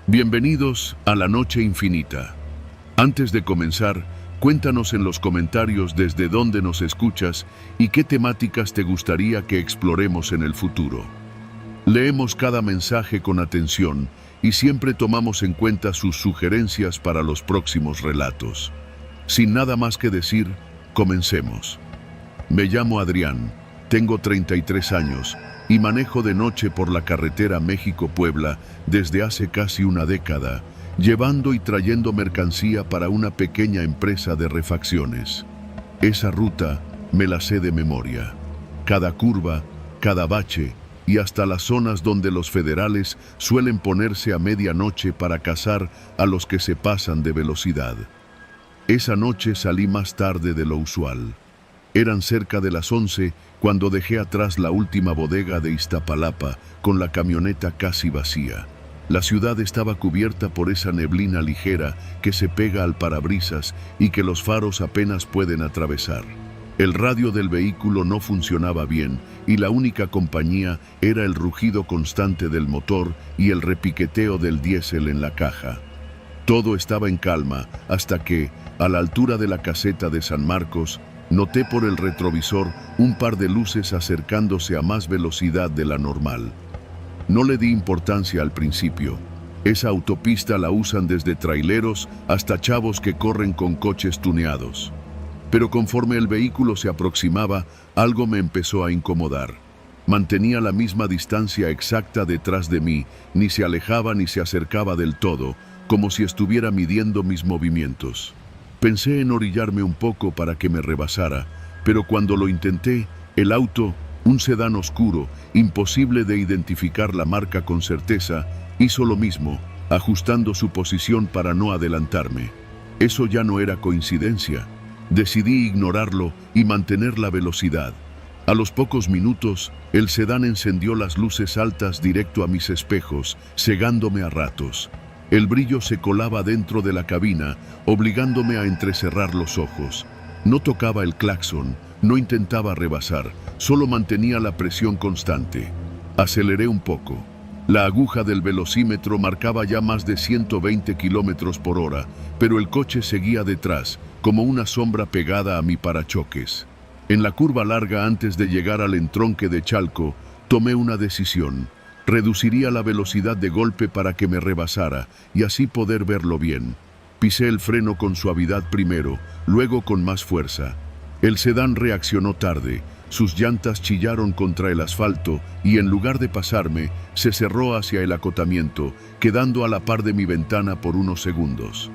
Bienvenidos a La Noche Infinita. Antes de comenzar, cuéntanos en los comentarios desde dónde nos escuchas y qué temáticas te gustaría que exploremos en el futuro. Leemos cada mensaje con atención y siempre tomamos en cuenta sus sugerencias para los próximos relatos. Sin nada más que decir, comencemos. Me llamo Adrián, tengo 33 años y manejo de noche por la carretera México-Puebla desde hace casi una década, llevando y trayendo mercancía para una pequeña empresa de refacciones. Esa ruta me la sé de memoria. Cada curva, cada bache y hasta las zonas donde los federales suelen ponerse a medianoche para cazar a los que se pasan de velocidad. Esa noche salí más tarde de lo usual. Eran cerca de las 11 cuando dejé atrás la última bodega de Iztapalapa con la camioneta casi vacía. La ciudad estaba cubierta por esa neblina ligera que se pega al parabrisas y que los faros apenas pueden atravesar. El radio del vehículo no funcionaba bien y la única compañía era el rugido constante del motor y el repiqueteo del diésel en la caja. Todo estaba en calma hasta que, a la altura de la caseta de San Marcos, noté por el retrovisor un par de luces acercándose a más velocidad de la normal. No le di importancia al principio. Esa autopista la usan desde traileros hasta chavos que corren con coches tuneados. Pero conforme el vehículo se aproximaba, algo me empezó a incomodar. Mantenía la misma distancia exacta detrás de mí, ni se alejaba ni se acercaba del todo, como si estuviera midiendo mis movimientos. Pensé en orillarme un poco para que me rebasara, pero cuando lo intenté, el auto, un sedán oscuro, imposible de identificar la marca con certeza, hizo lo mismo, ajustando su posición para no adelantarme. Eso ya no era coincidencia. Decidí ignorarlo y mantener la velocidad. A los pocos minutos, el sedán encendió las luces altas directo a mis espejos, cegándome a ratos. El brillo se colaba dentro de la cabina, obligándome a entrecerrar los ojos. No tocaba el claxon, no intentaba rebasar, solo mantenía la presión constante. Aceleré un poco. La aguja del velocímetro marcaba ya más de 120 kilómetros por hora, pero el coche seguía detrás, como una sombra pegada a mi parachoques. En la curva larga antes de llegar al entronque de Chalco, tomé una decisión. Reduciría la velocidad de golpe para que me rebasara y así poder verlo bien. Pisé el freno con suavidad primero, luego con más fuerza. El sedán reaccionó tarde, sus llantas chillaron contra el asfalto y en lugar de pasarme, se cerró hacia el acotamiento, quedando a la par de mi ventana por unos segundos.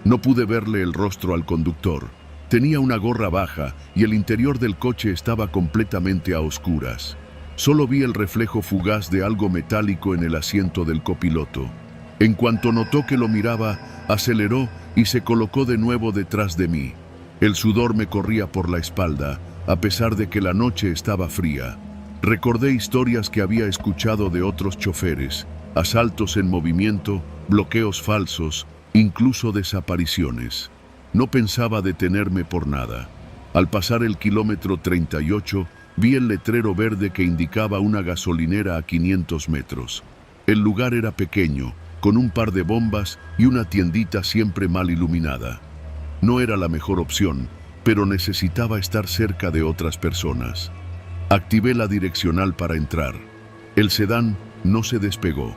No pude verle el rostro al conductor. Tenía una gorra baja y el interior del coche estaba completamente a oscuras. Solo vi el reflejo fugaz de algo metálico en el asiento del copiloto. En cuanto notó que lo miraba, aceleró y se colocó de nuevo detrás de mí. El sudor me corría por la espalda, a pesar de que la noche estaba fría. Recordé historias que había escuchado de otros choferes, asaltos en movimiento, bloqueos falsos, incluso desapariciones. No pensaba detenerme por nada. Al pasar el kilómetro 38, vi el letrero verde que indicaba una gasolinera a 500 metros. El lugar era pequeño, con un par de bombas y una tiendita siempre mal iluminada. No era la mejor opción, pero necesitaba estar cerca de otras personas. Activé la direccional para entrar. El sedán no se despegó.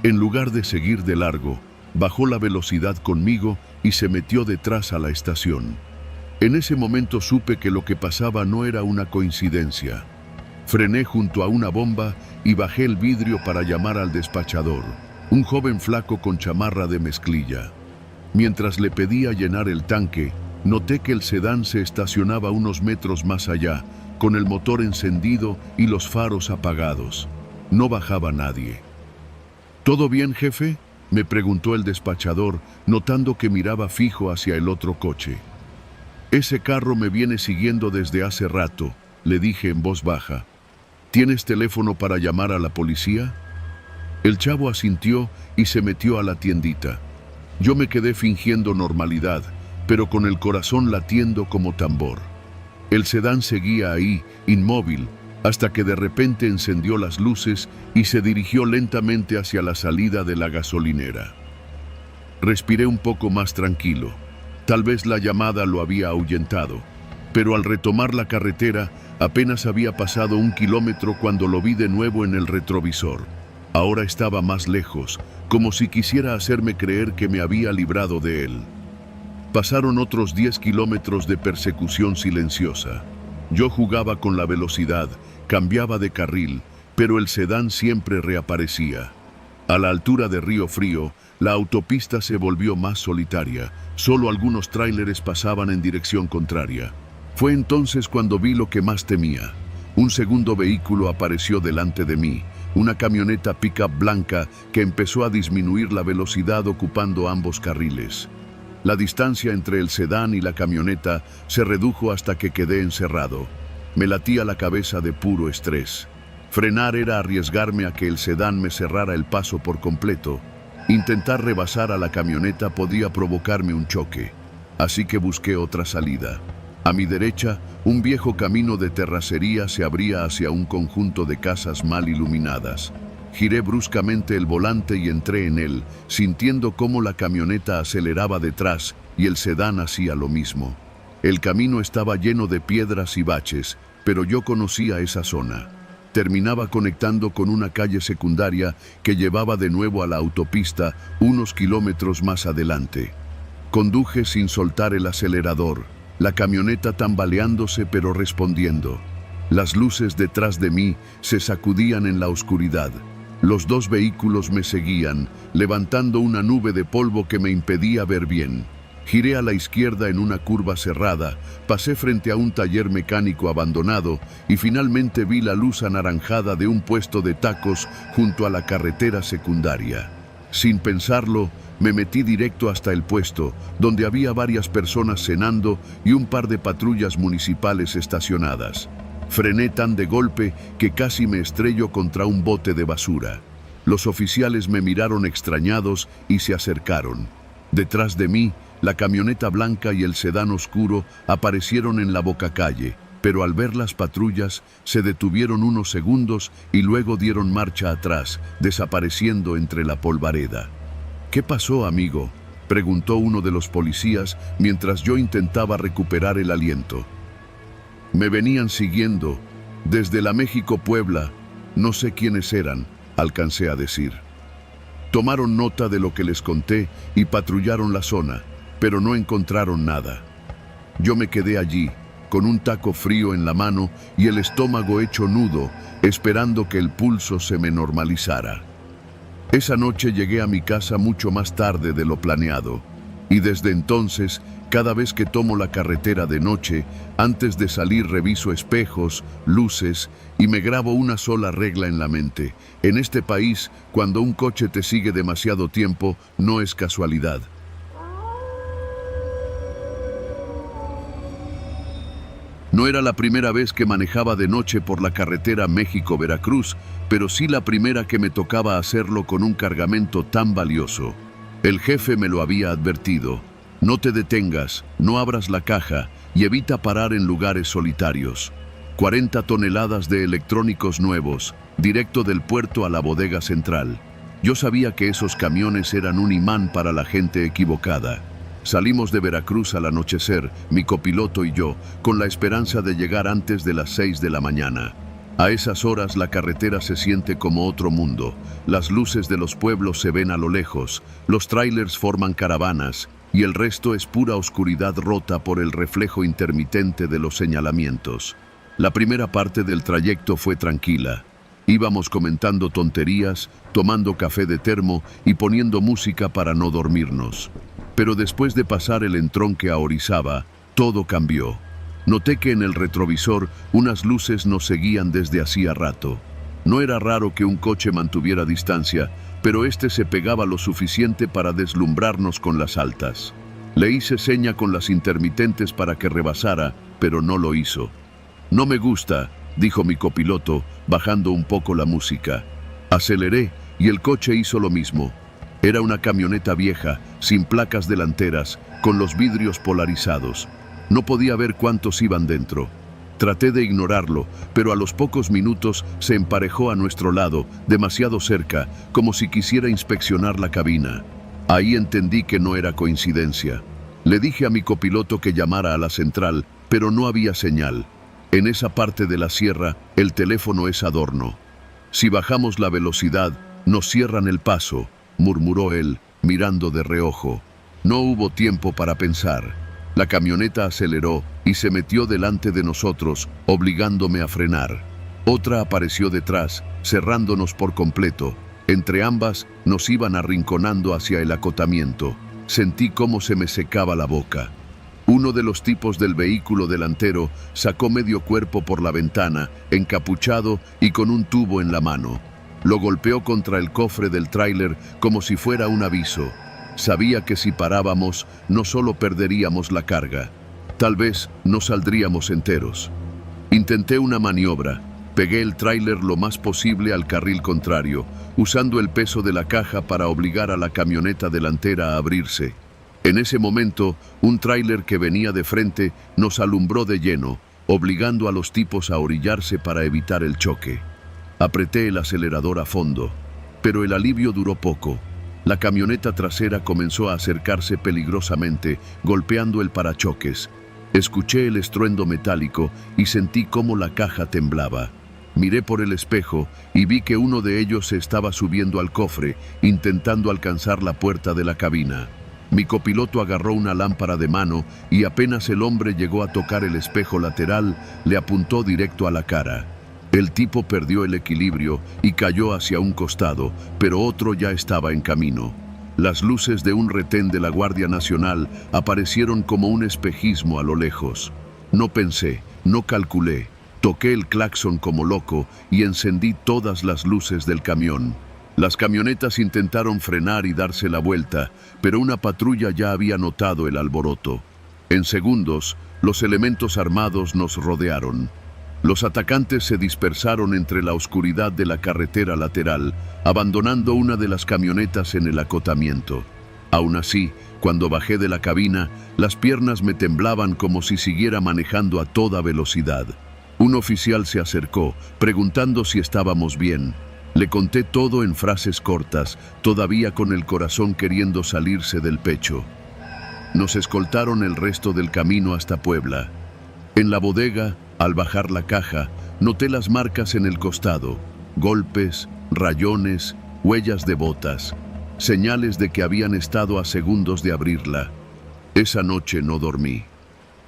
En lugar de seguir de largo, bajó la velocidad conmigo y se metió detrás a la estación. En ese momento supe que lo que pasaba no era una coincidencia. Frené junto a una bomba y bajé el vidrio para llamar al despachador, un joven flaco con chamarra de mezclilla. Mientras le pedía llenar el tanque, noté que el sedán se estacionaba unos metros más allá, con el motor encendido y los faros apagados. No bajaba nadie. ¿Todo bien, jefe?, me preguntó el despachador, notando que miraba fijo hacia el otro coche. Ese carro me viene siguiendo desde hace rato, le dije en voz baja. ¿Tienes teléfono para llamar a la policía? El chavo asintió y se metió a la tiendita. Yo me quedé fingiendo normalidad, pero con el corazón latiendo como tambor. El sedán seguía ahí, inmóvil, hasta que de repente encendió las luces y se dirigió lentamente hacia la salida de la gasolinera. Respiré un poco más tranquilo. Tal vez la llamada lo había ahuyentado, pero al retomar la carretera apenas había pasado 1 kilómetro cuando lo vi de nuevo en el retrovisor. Ahora estaba más lejos, como si quisiera hacerme creer que me había librado de él. Pasaron otros 10 kilómetros de persecución silenciosa. Yo jugaba con la velocidad, cambiaba de carril, pero el sedán siempre reaparecía. A la altura de Río Frío, la autopista se volvió más solitaria. Solo algunos tráileres pasaban en dirección contraria. Fue entonces cuando vi lo que más temía. Un segundo vehículo apareció delante de mí, una camioneta pick-up blanca que empezó a disminuir la velocidad ocupando ambos carriles. La distancia entre el sedán y la camioneta se redujo hasta que quedé encerrado. Me latía la cabeza de puro estrés. Frenar era arriesgarme a que el sedán me cerrara el paso por completo. Intentar rebasar a la camioneta podía provocarme un choque, así que busqué otra salida. A mi derecha, un viejo camino de terracería se abría hacia un conjunto de casas mal iluminadas. Giré bruscamente el volante y entré en él, sintiendo cómo la camioneta aceleraba detrás y el sedán hacía lo mismo. El camino estaba lleno de piedras y baches, pero yo conocía esa zona. Terminaba conectando con una calle secundaria que llevaba de nuevo a la autopista unos kilómetros más adelante. Conduje sin soltar el acelerador, la camioneta tambaleándose pero respondiendo. Las luces detrás de mí se sacudían en la oscuridad. Los 2 vehículos me seguían, levantando una nube de polvo que me impedía ver bien. Giré a la izquierda en una curva cerrada, pasé frente a un taller mecánico abandonado y finalmente vi la luz anaranjada de un puesto de tacos junto a la carretera secundaria. Sin pensarlo, me metí directo hasta el puesto, donde había varias personas cenando y un par de patrullas municipales estacionadas. Frené tan de golpe que casi me estrello contra un bote de basura. Los oficiales me miraron extrañados y se acercaron. Detrás de mí, la camioneta blanca y el sedán oscuro aparecieron en la bocacalle, pero al ver las patrullas se detuvieron unos segundos y luego dieron marcha atrás, desapareciendo entre la polvareda. «¿Qué pasó, amigo?», preguntó uno de los policías mientras yo intentaba recuperar el aliento. «Me venían siguiendo desde la México-Puebla, no sé quiénes eran», alcancé a decir. Tomaron nota de lo que les conté y patrullaron la zona, pero no encontraron nada. Yo me quedé allí, con un taco frío en la mano y el estómago hecho nudo, esperando que el pulso se me normalizara. Esa noche llegué a mi casa mucho más tarde de lo planeado, y desde entonces, cada vez que tomo la carretera de noche, antes de salir reviso espejos, luces y me grabo una sola regla en la mente. En este país, cuando un coche te sigue demasiado tiempo, no es casualidad. No era la primera vez que manejaba de noche por la carretera México-Veracruz, pero sí la primera que me tocaba hacerlo con un cargamento tan valioso. El jefe me lo había advertido. No te detengas, no abras la caja y evita parar en lugares solitarios. 40 toneladas de electrónicos nuevos, directo del puerto a la bodega central. Yo sabía que esos camiones eran un imán para la gente equivocada. Salimos de Veracruz al anochecer, mi copiloto y yo, con la esperanza de llegar antes de las 6 de la mañana. A esas horas la carretera se siente como otro mundo. Las luces de los pueblos se ven a lo lejos, los tráilers forman caravanas y el resto es pura oscuridad rota por el reflejo intermitente de los señalamientos. La primera parte del trayecto fue tranquila. Íbamos comentando tonterías, tomando café de termo y poniendo música para no dormirnos. Pero después de pasar el entronque a Orizaba, todo cambió. Noté que en el retrovisor unas luces nos seguían desde hacía rato. No era raro que un coche mantuviera distancia, pero este se pegaba lo suficiente para deslumbrarnos con las altas. Le hice seña con las intermitentes para que rebasara, pero no lo hizo. «No me gusta», dijo mi copiloto, bajando un poco la música. Aceleré y el coche hizo lo mismo. Era una camioneta vieja, sin placas delanteras, con los vidrios polarizados. No podía ver cuántos iban dentro. Traté de ignorarlo, pero a los pocos minutos se emparejó a nuestro lado, demasiado cerca, como si quisiera inspeccionar la cabina. Ahí entendí que no era coincidencia. Le dije a mi copiloto que llamara a la central, pero no había señal. En esa parte de la sierra, el teléfono es adorno. Si bajamos la velocidad, nos cierran el paso, murmuró él, mirando de reojo. No hubo tiempo para pensar. La camioneta aceleró y se metió delante de nosotros, obligándome a frenar. Otra apareció detrás, cerrándonos por completo. Entre ambas nos iban arrinconando hacia el acotamiento. Sentí cómo se me secaba la boca. Uno de los tipos del vehículo delantero sacó medio cuerpo por la ventana, encapuchado y con un tubo en la mano. Lo golpeó contra el cofre del tráiler como si fuera un aviso. Sabía que si parábamos, no solo perderíamos la carga, tal vez no saldríamos enteros. Intenté una maniobra. Pegué el tráiler lo más posible al carril contrario, usando el peso de la caja para obligar a la camioneta delantera a abrirse. En ese momento, un tráiler que venía de frente nos alumbró de lleno, obligando a los tipos a orillarse para evitar el choque. Apreté el acelerador a fondo, pero el alivio duró poco. La camioneta trasera comenzó a acercarse peligrosamente, golpeando el parachoques. Escuché el estruendo metálico y sentí cómo la caja temblaba. Miré por el espejo y vi que uno de ellos se estaba subiendo al cofre, intentando alcanzar la puerta de la cabina. Mi copiloto agarró una lámpara de mano y apenas el hombre llegó a tocar el espejo lateral, le apuntó directo a la cara. El tipo perdió el equilibrio y cayó hacia un costado, pero otro ya estaba en camino. Las luces de un retén de la Guardia Nacional aparecieron como un espejismo a lo lejos. No pensé, no calculé. Toqué el claxon como loco y encendí todas las luces del camión. Las camionetas intentaron frenar y darse la vuelta, pero una patrulla ya había notado el alboroto. En segundos, los elementos armados nos rodearon. Los atacantes se dispersaron entre la oscuridad de la carretera lateral, abandonando una de las camionetas en el acotamiento. Aún así, cuando bajé de la cabina, las piernas me temblaban como si siguiera manejando a toda velocidad. Un oficial se acercó, preguntando si estábamos bien. Le conté todo en frases cortas, todavía con el corazón queriendo salirse del pecho. Nos escoltaron el resto del camino hasta Puebla. En la bodega, al bajar la caja, noté las marcas en el costado, golpes, rayones, huellas de botas, señales de que habían estado a segundos de abrirla. Esa noche no dormí.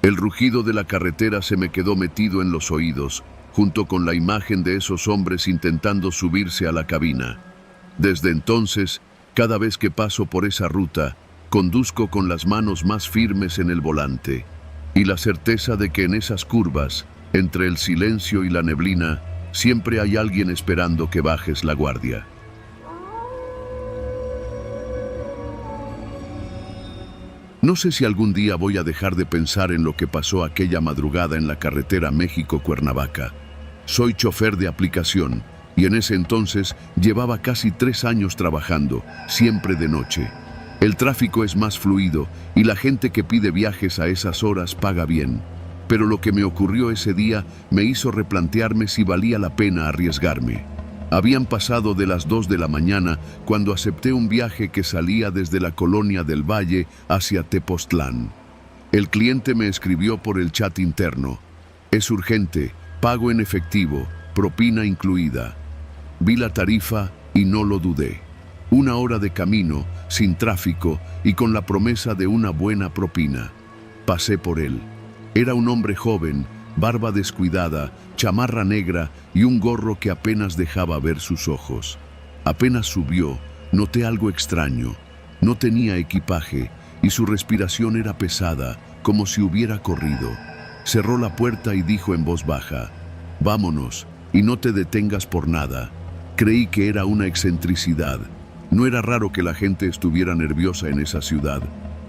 El rugido de la carretera se me quedó metido en los oídos, junto con la imagen de esos hombres intentando subirse a la cabina. Desde entonces, cada vez que paso por esa ruta, conduzco con las manos más firmes en el volante, y la certeza de que en esas curvas, entre el silencio y la neblina, siempre hay alguien esperando que bajes la guardia. No sé si algún día voy a dejar de pensar en lo que pasó aquella madrugada en la carretera México-Cuernavaca. Soy chofer de aplicación y en ese entonces llevaba casi 3 años trabajando, siempre de noche. El tráfico es más fluido y la gente que pide viajes a esas horas paga bien. Pero lo que me ocurrió ese día me hizo replantearme si valía la pena arriesgarme. Habían pasado de las 2 de la mañana cuando acepté un viaje que salía desde la Colonia del Valle hacia Tepoztlán. El cliente me escribió por el chat interno: es urgente, pago en efectivo, propina incluida. Vi la tarifa y no lo dudé. 1 hora de camino, sin tráfico y con la promesa de una buena propina. Pasé por él. Era un hombre joven, barba descuidada, chamarra negra y un gorro que apenas dejaba ver sus ojos. Apenas subió, noté algo extraño. No tenía equipaje y su respiración era pesada, como si hubiera corrido. Cerró la puerta y dijo en voz baja: vámonos, y no te detengas por nada. Creí que era una excentricidad. No era raro que la gente estuviera nerviosa en esa ciudad.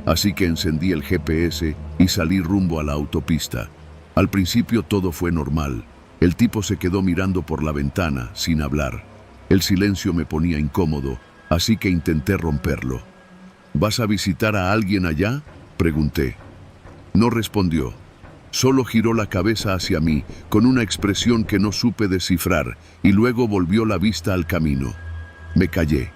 Así que encendí el GPS y salí rumbo a la autopista. Al principio todo fue normal. El tipo se quedó mirando por la ventana, sin hablar. El silencio me ponía incómodo, así que intenté romperlo. ¿Vas a visitar a alguien allá?, pregunté. No respondió. Solo giró la cabeza hacia mí, con una expresión que no supe descifrar, y luego volvió la vista al camino. Me callé.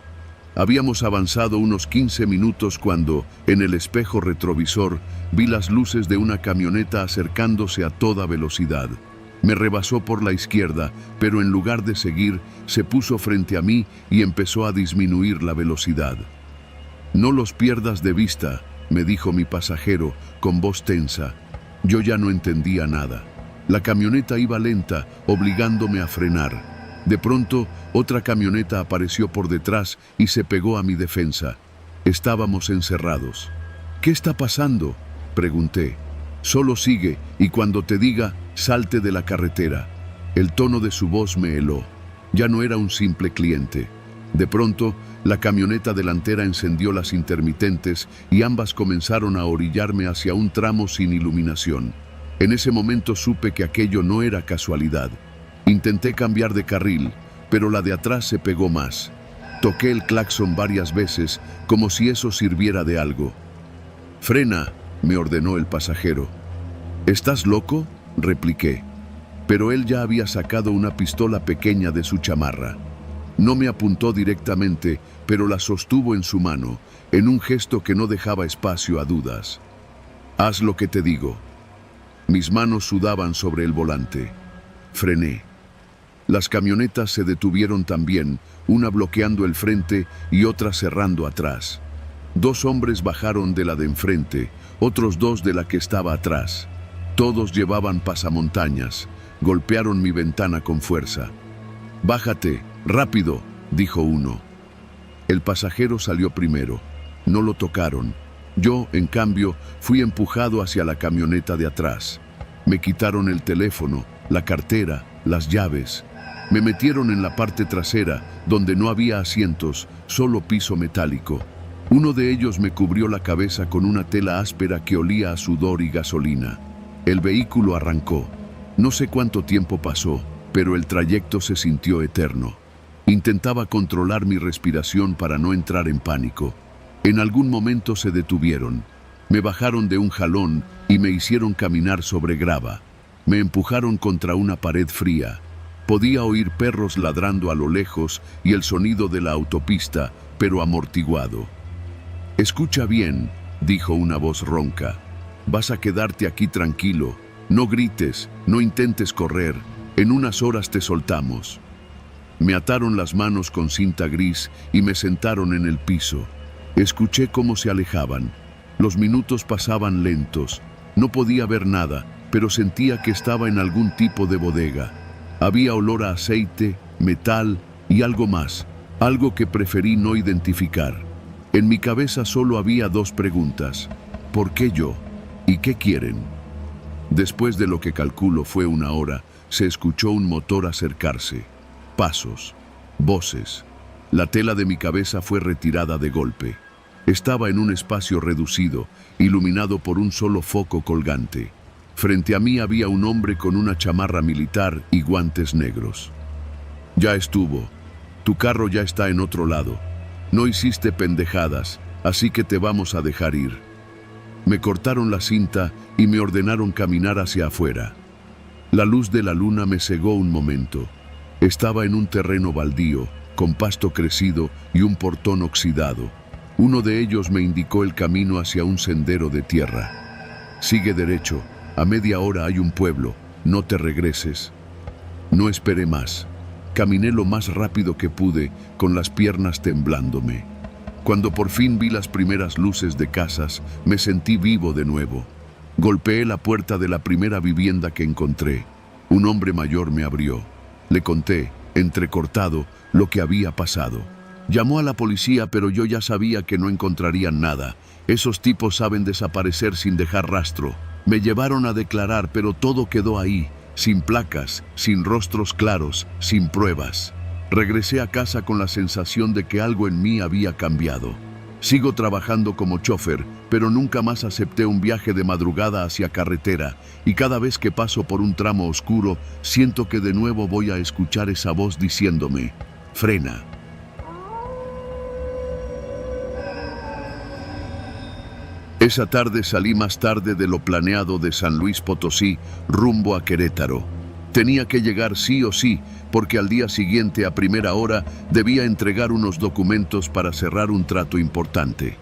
Habíamos avanzado unos 15 minutos cuando, en el espejo retrovisor, vi las luces de una camioneta acercándose a toda velocidad. Me rebasó por la izquierda, pero en lugar de seguir, se puso frente a mí y empezó a disminuir la velocidad. «No los pierdas de vista», me dijo mi pasajero, con voz tensa. Yo ya no entendía nada. La camioneta iba lenta, obligándome a frenar. De pronto, otra camioneta apareció por detrás y se pegó a mi defensa. Estábamos encerrados. «¿Qué está pasando?», pregunté. «Solo sigue y cuando te diga, salte de la carretera». El tono de su voz me heló. Ya no era un simple cliente. De pronto, la camioneta delantera encendió las intermitentes y ambas comenzaron a orillarme hacia un tramo sin iluminación. En ese momento supe que aquello no era casualidad. Intenté cambiar de carril, pero la de atrás se pegó más. Toqué el claxon varias veces, como si eso sirviera de algo. «Frena», me ordenó el pasajero. «¿Estás loco?», repliqué. Pero él ya había sacado una pistola pequeña de su chamarra. No me apuntó directamente, pero la sostuvo en su mano, en un gesto que no dejaba espacio a dudas. «Haz lo que te digo». Mis manos sudaban sobre el volante. Frené. Las camionetas se detuvieron también, una bloqueando el frente y otra cerrando atrás. 2 hombres bajaron de la de enfrente, otros 2 de la que estaba atrás. Todos llevaban pasamontañas. Golpearon mi ventana con fuerza. «Bájate, rápido», dijo uno. El pasajero salió primero. No lo tocaron. Yo, en cambio, fui empujado hacia la camioneta de atrás. Me quitaron el teléfono, la cartera, las llaves. Me metieron en la parte trasera, donde no había asientos, solo piso metálico. Uno de ellos me cubrió la cabeza con una tela áspera que olía a sudor y gasolina. El vehículo arrancó. No sé cuánto tiempo pasó, pero el trayecto se sintió eterno. Intentaba controlar mi respiración para no entrar en pánico. En algún momento se detuvieron. Me bajaron de un jalón y me hicieron caminar sobre grava. Me empujaron contra una pared fría. Podía oír perros ladrando a lo lejos y el sonido de la autopista, pero amortiguado. «Escucha bien», dijo una voz ronca. «Vas a quedarte aquí tranquilo. No grites, no intentes correr. En unas horas te soltamos». Me ataron las manos con cinta gris y me sentaron en el piso. Escuché cómo se alejaban. Los minutos pasaban lentos. No podía ver nada, pero sentía que estaba en algún tipo de bodega. Había olor a aceite, metal y algo más, algo que preferí no identificar. En mi cabeza solo había 2 preguntas. ¿Por qué yo? ¿Y qué quieren? Después de lo que calculo fue 1 hora, se escuchó un motor acercarse. Pasos, voces. La tela de mi cabeza fue retirada de golpe. Estaba en un espacio reducido, iluminado por un solo foco colgante. Frente a mí había un hombre con una chamarra militar y guantes negros. «Ya estuvo. Tu carro ya está en otro lado. No hiciste pendejadas, así que te vamos a dejar ir». Me cortaron la cinta y me ordenaron caminar hacia afuera. La luz de la luna me cegó un momento. Estaba en un terreno baldío, con pasto crecido y un portón oxidado. Uno de ellos me indicó el camino hacia un sendero de tierra. «Sigue derecho. A media hora hay un pueblo. No te regreses». No esperé más. Caminé lo más rápido que pude, con las piernas temblándome. Cuando por fin vi las primeras luces de casas, me sentí vivo de nuevo. Golpeé la puerta de la primera vivienda que encontré. Un hombre mayor me abrió. Le conté, entrecortado, lo que había pasado. Llamó a la policía, pero yo ya sabía que no encontrarían nada. Esos tipos saben desaparecer sin dejar rastro. Me llevaron a declarar, pero todo quedó ahí, sin placas, sin rostros claros, sin pruebas. Regresé a casa con la sensación de que algo en mí había cambiado. Sigo trabajando como chofer, pero nunca más acepté un viaje de madrugada hacia carretera, y cada vez que paso por un tramo oscuro, siento que de nuevo voy a escuchar esa voz diciéndome: «Frena». Esa tarde salí más tarde de lo planeado de San Luis Potosí, rumbo a Querétaro. Tenía que llegar sí o sí, porque al día siguiente a primera hora debía entregar unos documentos para cerrar un trato importante.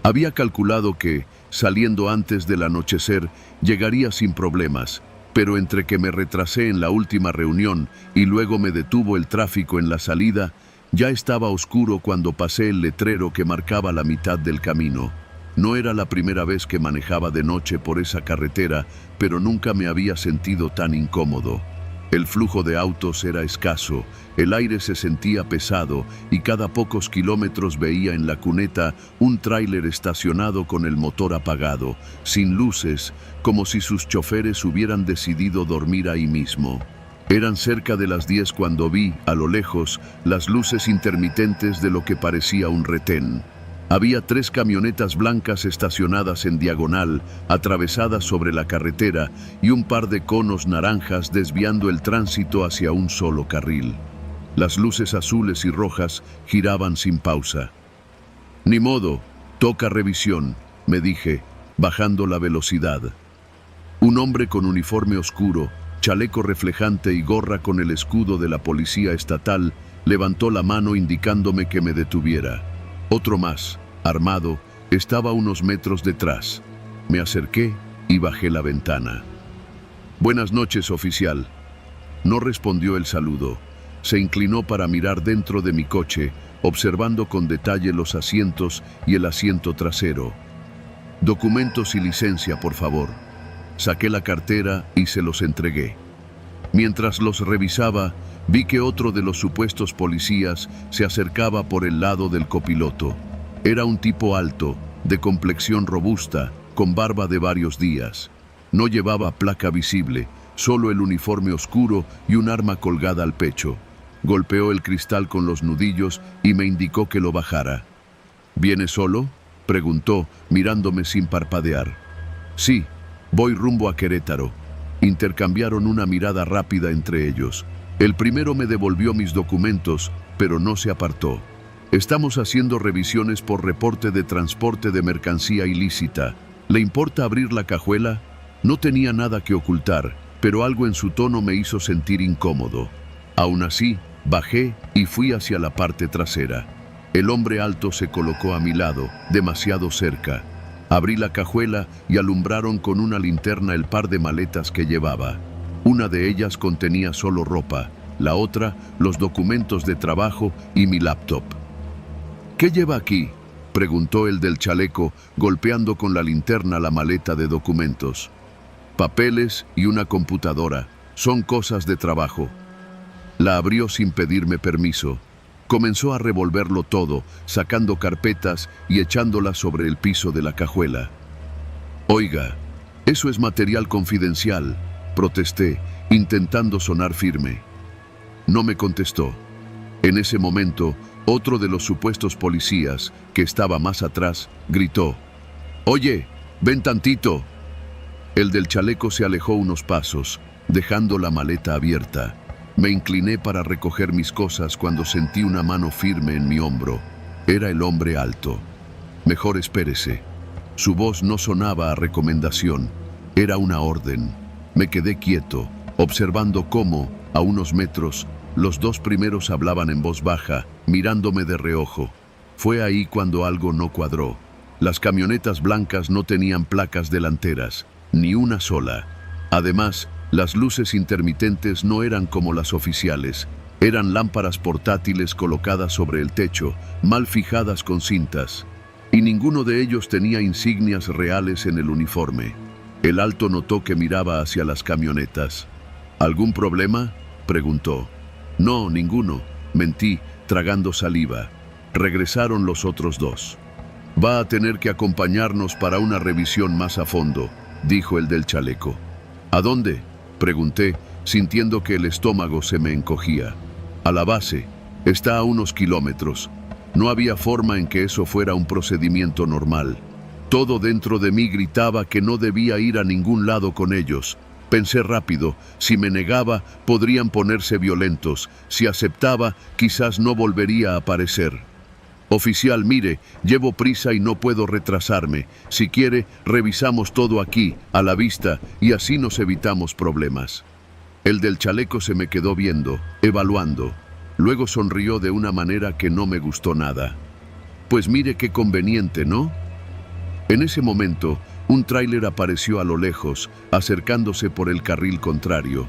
Había calculado que, saliendo antes del anochecer, llegaría sin problemas, pero entre que me retrasé en la última reunión y luego me detuvo el tráfico en la salida, ya estaba oscuro cuando pasé el letrero que marcaba la mitad del camino. No era la primera vez que manejaba de noche por esa carretera, pero nunca me había sentido tan incómodo. El flujo de autos era escaso, el aire se sentía pesado y cada pocos kilómetros veía en la cuneta un tráiler estacionado con el motor apagado, sin luces, como si sus choferes hubieran decidido dormir ahí mismo. Eran cerca de las 10 cuando vi, a lo lejos, las luces intermitentes de lo que parecía un retén. Había 3 camionetas blancas estacionadas en diagonal, atravesadas sobre la carretera, y un par de conos naranjas desviando el tránsito hacia un solo carril. Las luces azules y rojas giraban sin pausa. «Ni modo, toca revisión», me dije, bajando la velocidad. Un hombre con uniforme oscuro, chaleco reflejante y gorra con el escudo de la policía estatal, levantó la mano indicándome que me detuviera. Otro más, armado, estaba a unos metros detrás. Me acerqué y bajé la ventana. «Buenas noches, oficial». No respondió el saludo. Se inclinó para mirar dentro de mi coche, observando con detalle los asientos y el asiento trasero. «Documentos y licencia, por favor». Saqué la cartera y se los entregué. Mientras los revisaba, vi que otro de los supuestos policías se acercaba por el lado del copiloto. Era un tipo alto, de complexión robusta, con barba de varios días. No llevaba placa visible, solo el uniforme oscuro y un arma colgada al pecho. Golpeó el cristal con los nudillos y me indicó que lo bajara. «¿Viene solo?», preguntó, mirándome sin parpadear. «Sí, voy rumbo a Querétaro». Intercambiaron una mirada rápida entre ellos. El primero me devolvió mis documentos, pero no se apartó. «Estamos haciendo revisiones por reporte de transporte de mercancía ilícita. ¿Le importa abrir la cajuela?». No tenía nada que ocultar, pero algo en su tono me hizo sentir incómodo. Aún así, bajé y fui hacia la parte trasera. El hombre alto se colocó a mi lado, demasiado cerca. Abrí la cajuela y alumbraron con una linterna el par de maletas que llevaba. Una de ellas contenía solo ropa, la otra, los documentos de trabajo y mi laptop. «¿Qué lleva aquí?», preguntó el del chaleco, golpeando con la linterna la maleta de documentos. «Papeles y una computadora. Son cosas de trabajo». La abrió sin pedirme permiso. Comenzó a revolverlo todo, sacando carpetas y echándolas sobre el piso de la cajuela. «Oiga, eso es material confidencial», protesté, intentando sonar firme. No me contestó. En ese momento, otro de los supuestos policías, que estaba más atrás, gritó: «Oye, ven tantito». El del chaleco se alejó unos pasos, dejando la maleta abierta. Me incliné para recoger mis cosas cuando sentí una mano firme en mi hombro. Era el hombre alto. «Mejor espérese». Su voz no sonaba a recomendación, era una orden. Me quedé quieto, observando cómo, a unos metros, los 2 primeros hablaban en voz baja, mirándome de reojo. Fue ahí cuando algo no cuadró. Las camionetas blancas no tenían placas delanteras, ni una sola. Además, las luces intermitentes no eran como las oficiales. Eran lámparas portátiles colocadas sobre el techo, mal fijadas con cintas. Y ninguno de ellos tenía insignias reales en el uniforme. El alto notó que miraba hacia las camionetas. «¿Algún problema?», preguntó. «No, ninguno», mentí, tragando saliva. Regresaron los otros 2. «Va a tener que acompañarnos para una revisión más a fondo», dijo el del chaleco. «¿A dónde?», pregunté, sintiendo que el estómago se me encogía. «A la base. Está a unos kilómetros». No había forma en que eso fuera un procedimiento normal. Todo dentro de mí gritaba que no debía ir a ningún lado con ellos. Pensé rápido, si me negaba, podrían ponerse violentos. Si aceptaba, quizás no volvería a aparecer. «Oficial, mire, llevo prisa y no puedo retrasarme. Si quiere, revisamos todo aquí, a la vista, y así nos evitamos problemas». El del chaleco se me quedó viendo, evaluando. Luego sonrió de una manera que no me gustó nada. Pues mire qué conveniente, ¿no? En ese momento, un tráiler apareció a lo lejos, acercándose por el carril contrario.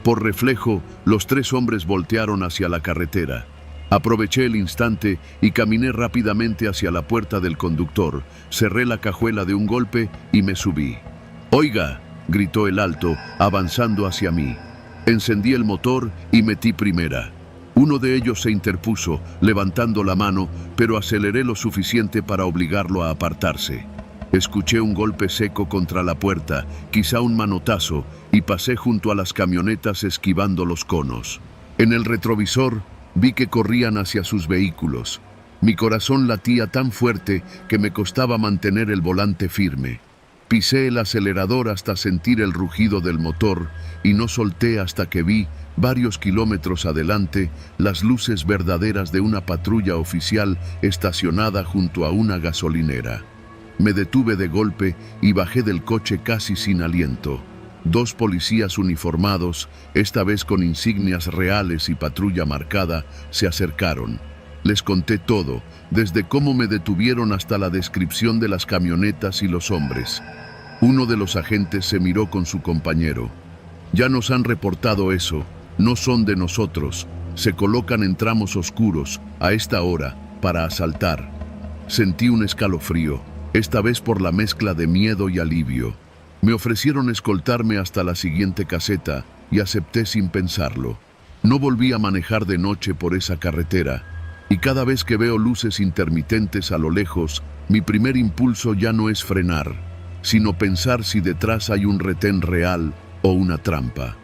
Por reflejo, los tres hombres voltearon hacia la carretera. Aproveché el instante y caminé rápidamente hacia la puerta del conductor, cerré la cajuela de un golpe y me subí. «Oiga», gritó el alto, avanzando hacia mí. Encendí el motor y metí primera. Uno de ellos se interpuso, levantando la mano, pero aceleré lo suficiente para obligarlo a apartarse. Escuché un golpe seco contra la puerta, quizá un manotazo, y pasé junto a las camionetas esquivando los conos. En el retrovisor vi que corrían hacia sus vehículos. Mi corazón latía tan fuerte que me costaba mantener el volante firme. Pisé el acelerador hasta sentir el rugido del motor y no solté hasta que vi, varios kilómetros adelante, las luces verdaderas de una patrulla oficial estacionada junto a una gasolinera. Me detuve de golpe y bajé del coche casi sin aliento. Dos policías uniformados, esta vez con insignias reales y patrulla marcada, se acercaron. Les conté todo, desde cómo me detuvieron hasta la descripción de las camionetas y los hombres. Uno de los agentes se miró con su compañero. «Ya nos han reportado eso, no son de nosotros, se colocan en tramos oscuros, a esta hora, para asaltar». Sentí un escalofrío, esta vez por la mezcla de miedo y alivio. Me ofrecieron escoltarme hasta la siguiente caseta y acepté sin pensarlo. No volví a manejar de noche por esa carretera, y cada vez que veo luces intermitentes a lo lejos, mi primer impulso ya no es frenar, sino pensar si detrás hay un retén real o una trampa.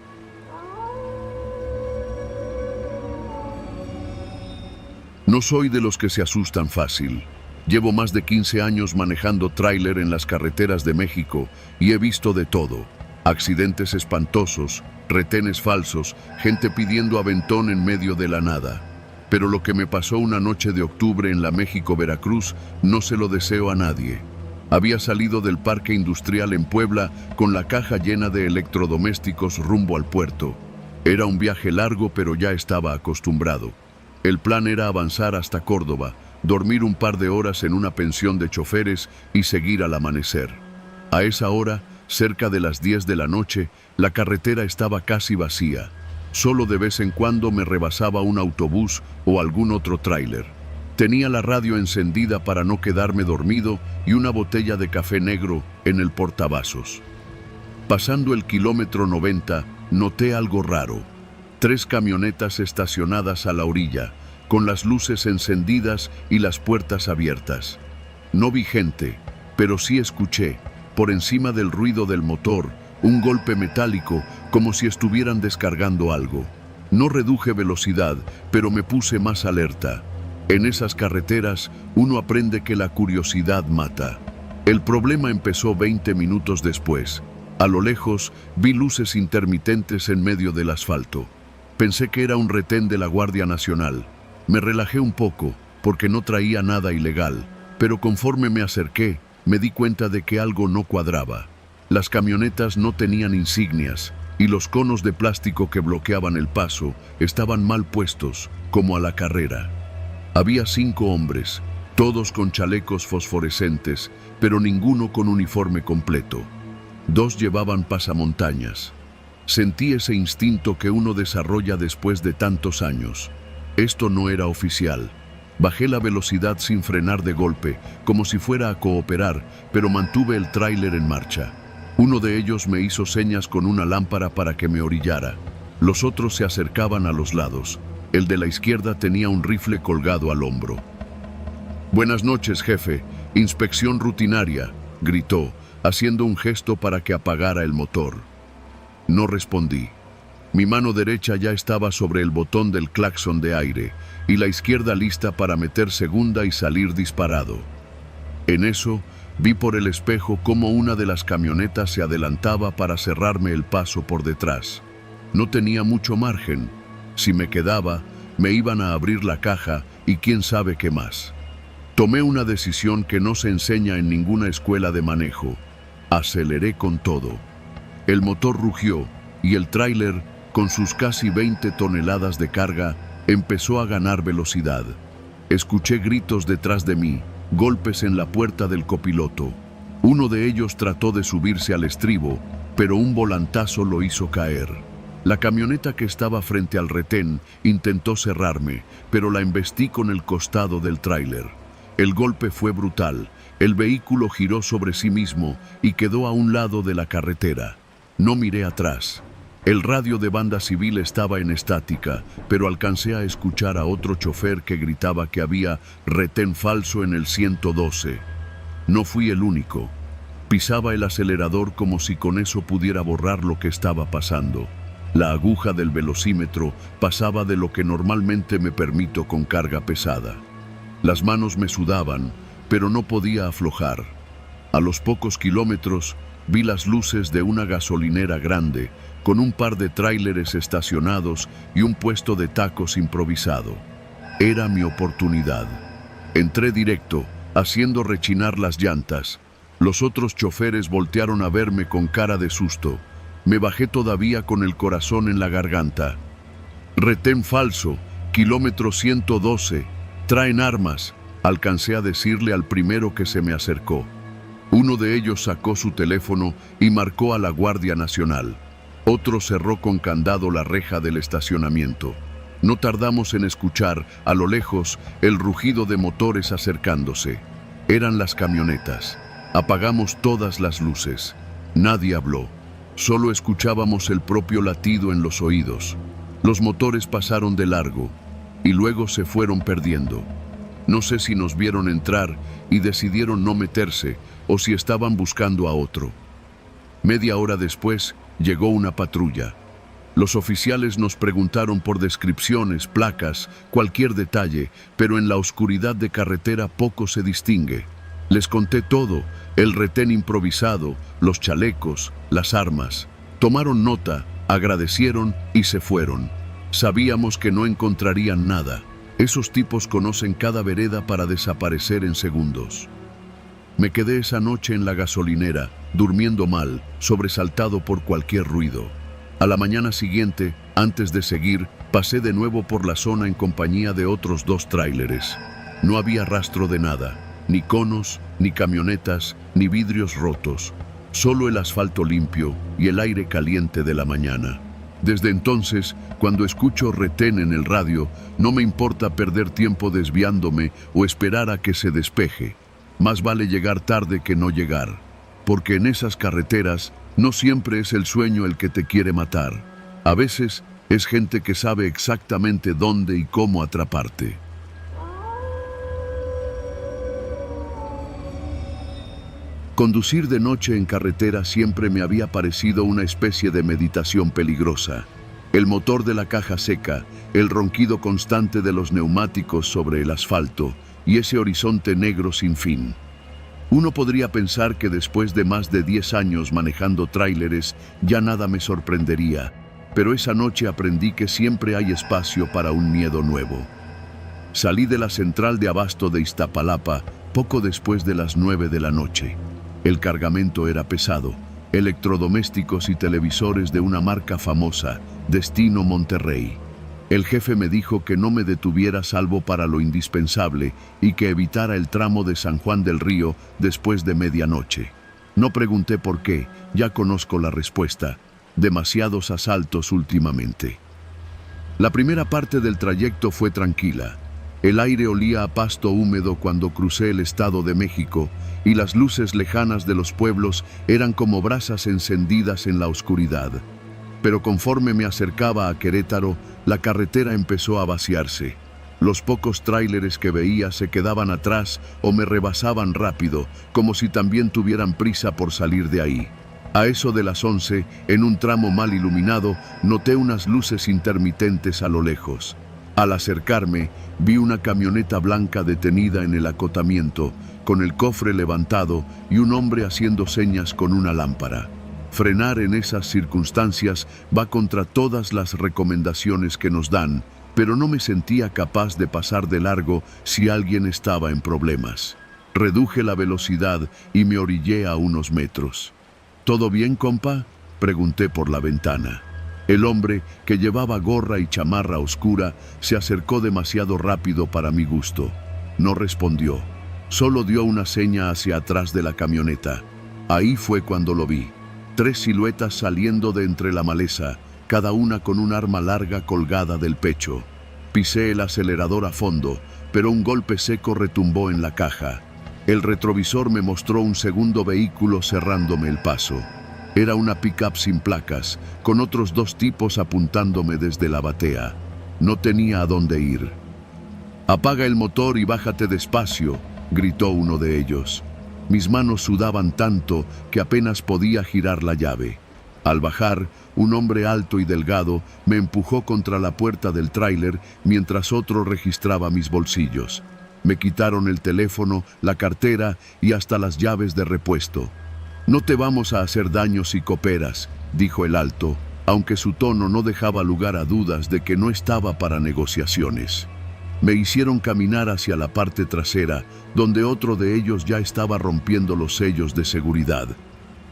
No soy de los que se asustan fácil. Llevo más de 15 años manejando tráiler en las carreteras de México y he visto de todo. Accidentes espantosos, retenes falsos, gente pidiendo aventón en medio de la nada. Pero lo que me pasó una noche de octubre en la México-Veracruz no se lo deseo a nadie. Había salido del parque industrial en Puebla con la caja llena de electrodomésticos rumbo al puerto. Era un viaje largo, pero ya estaba acostumbrado. El plan era avanzar hasta Córdoba, dormir un par de horas en una pensión de choferes y seguir al amanecer. A esa hora, cerca de las 10 de la noche, la carretera estaba casi vacía. Solo de vez en cuando me rebasaba un autobús o algún otro tráiler. Tenía la radio encendida para no quedarme dormido y una botella de café negro en el portavasos. Pasando el kilómetro 90, noté algo raro. 3 camionetas estacionadas a la orilla, con las luces encendidas y las puertas abiertas. No vi gente, pero sí escuché, por encima del ruido del motor, un golpe metálico como si estuvieran descargando algo. No reduje velocidad, pero me puse más alerta. En esas carreteras, uno aprende que la curiosidad mata. El problema empezó 20 minutos después. A lo lejos, vi luces intermitentes en medio del asfalto. Pensé que era un retén de la Guardia Nacional. Me relajé un poco, porque no traía nada ilegal, pero conforme me acerqué, me di cuenta de que algo no cuadraba. Las camionetas no tenían insignias, y los conos de plástico que bloqueaban el paso estaban mal puestos, como a la carrera. Había 5 hombres, todos con chalecos fosforescentes, pero ninguno con uniforme completo. 2 llevaban pasamontañas. Sentí ese instinto que uno desarrolla después de tantos años. Esto no era oficial. Bajé la velocidad sin frenar de golpe, como si fuera a cooperar, pero mantuve el tráiler en marcha. Uno de ellos me hizo señas con una lámpara para que me orillara. Los otros se acercaban a los lados. El de la izquierda tenía un rifle colgado al hombro. «Buenas noches, jefe. Inspección rutinaria», gritó, haciendo un gesto para que apagara el motor. No respondí. Mi mano derecha ya estaba sobre el botón del claxon de aire y la izquierda lista para meter segunda y salir disparado. En eso, vi por el espejo cómo una de las camionetas se adelantaba para cerrarme el paso por detrás. No tenía mucho margen. Si me quedaba, me iban a abrir la caja y quién sabe qué más. Tomé una decisión que no se enseña en ninguna escuela de manejo. Aceleré con todo. El motor rugió y el tráiler, con sus casi 20 toneladas de carga, empezó a ganar velocidad. Escuché gritos detrás de mí, golpes en la puerta del copiloto. Uno de ellos trató de subirse al estribo, pero un volantazo lo hizo caer. La camioneta que estaba frente al retén intentó cerrarme, pero la embestí con el costado del tráiler. El golpe fue brutal. El vehículo giró sobre sí mismo y quedó a un lado de la carretera. No miré atrás. El radio de banda civil estaba en estática, pero alcancé a escuchar a otro chofer que gritaba que había retén falso en el 112. No fui el único. Pisaba el acelerador como si con eso pudiera borrar lo que estaba pasando. La aguja del velocímetro pasaba de lo que normalmente me permito con carga pesada. Las manos me sudaban, pero no podía aflojar. A los pocos kilómetros vi las luces de una gasolinera grande, con un par de tráileres estacionados y un puesto de tacos improvisado. Era mi oportunidad. Entré directo, haciendo rechinar las llantas. Los otros choferes voltearon a verme con cara de susto. Me bajé todavía con el corazón en la garganta. Retén falso, kilómetro 112, traen armas, alcancé a decirle al primero que se me acercó. Uno de ellos sacó su teléfono y marcó a la Guardia Nacional. Otro cerró con candado la reja del estacionamiento. No tardamos en escuchar, a lo lejos, el rugido de motores acercándose. Eran las camionetas. Apagamos todas las luces. Nadie habló. Solo escuchábamos el propio latido en los oídos. Los motores pasaron de largo y luego se fueron perdiendo. No sé si nos vieron entrar y decidieron no meterse o si estaban buscando a otro. Media hora después llegó una patrulla. Los oficiales nos preguntaron por descripciones, placas, cualquier detalle, pero en la oscuridad de carretera poco se distingue. Les conté todo, el retén improvisado, los chalecos, las armas. Tomaron nota, agradecieron y se fueron. Sabíamos que no encontrarían nada. Esos tipos conocen cada vereda para desaparecer en segundos. Me quedé esa noche en la gasolinera, durmiendo mal, sobresaltado por cualquier ruido. A la mañana siguiente, antes de seguir, pasé de nuevo por la zona en compañía de otros 2 tráileres. No había rastro de nada. Ni conos, ni camionetas, ni vidrios rotos. Solo el asfalto limpio y el aire caliente de la mañana. Desde entonces, cuando escucho retén en el radio, no me importa perder tiempo desviándome o esperar a que se despeje. Más vale llegar tarde que no llegar. Porque en esas carreteras no siempre es el sueño el que te quiere matar. A veces es gente que sabe exactamente dónde y cómo atraparte. Conducir de noche en carretera siempre me había parecido una especie de meditación peligrosa. El motor de la caja seca, el ronquido constante de los neumáticos sobre el asfalto y ese horizonte negro sin fin. Uno podría pensar que después de más de 10 años manejando tráileres ya nada me sorprendería, pero esa noche aprendí que siempre hay espacio para un miedo nuevo. Salí de la central de abasto de Iztapalapa poco después de las 9 de la noche. El cargamento era pesado, electrodomésticos y televisores de una marca famosa, Destino Monterrey. El jefe me dijo que no me detuviera salvo para lo indispensable y que evitara el tramo de San Juan del Río después de medianoche. No pregunté por qué, ya conozco la respuesta. Demasiados asaltos últimamente. La primera parte del trayecto fue tranquila. El aire olía a pasto húmedo cuando crucé el Estado de México y las luces lejanas de los pueblos eran como brasas encendidas en la oscuridad. Pero conforme me acercaba a Querétaro, la carretera empezó a vaciarse. Los pocos tráileres que veía se quedaban atrás o me rebasaban rápido, como si también tuvieran prisa por salir de ahí. A eso de las 11, en un tramo mal iluminado, noté unas luces intermitentes a lo lejos. Al acercarme, vi una camioneta blanca detenida en el acotamiento, con el cofre levantado y un hombre haciendo señas con una lámpara. Frenar en esas circunstancias va contra todas las recomendaciones que nos dan, pero no me sentía capaz de pasar de largo si alguien estaba en problemas. Reduje la velocidad y me orillé a unos metros. ¿Todo bien, compa?, pregunté por la ventana. El hombre, que llevaba gorra y chamarra oscura, se acercó demasiado rápido para mi gusto. No respondió. Solo dio una seña hacia atrás de la camioneta. Ahí fue cuando lo vi. 3 siluetas saliendo de entre la maleza, cada una con un arma larga colgada del pecho. Pisé el acelerador a fondo, pero un golpe seco retumbó en la caja. El retrovisor me mostró un segundo vehículo cerrándome el paso. Era una pick-up sin placas, con otros 2 tipos apuntándome desde la batea. No tenía a dónde ir. «Apaga el motor y bájate despacio», gritó uno de ellos. Mis manos sudaban tanto que apenas podía girar la llave. Al bajar, un hombre alto y delgado me empujó contra la puerta del tráiler mientras otro registraba mis bolsillos. Me quitaron el teléfono, la cartera y hasta las llaves de repuesto. «No te vamos a hacer daño si cooperas», dijo el alto, aunque su tono no dejaba lugar a dudas de que no estaba para negociaciones. Me hicieron caminar hacia la parte trasera, donde otro de ellos ya estaba rompiendo los sellos de seguridad.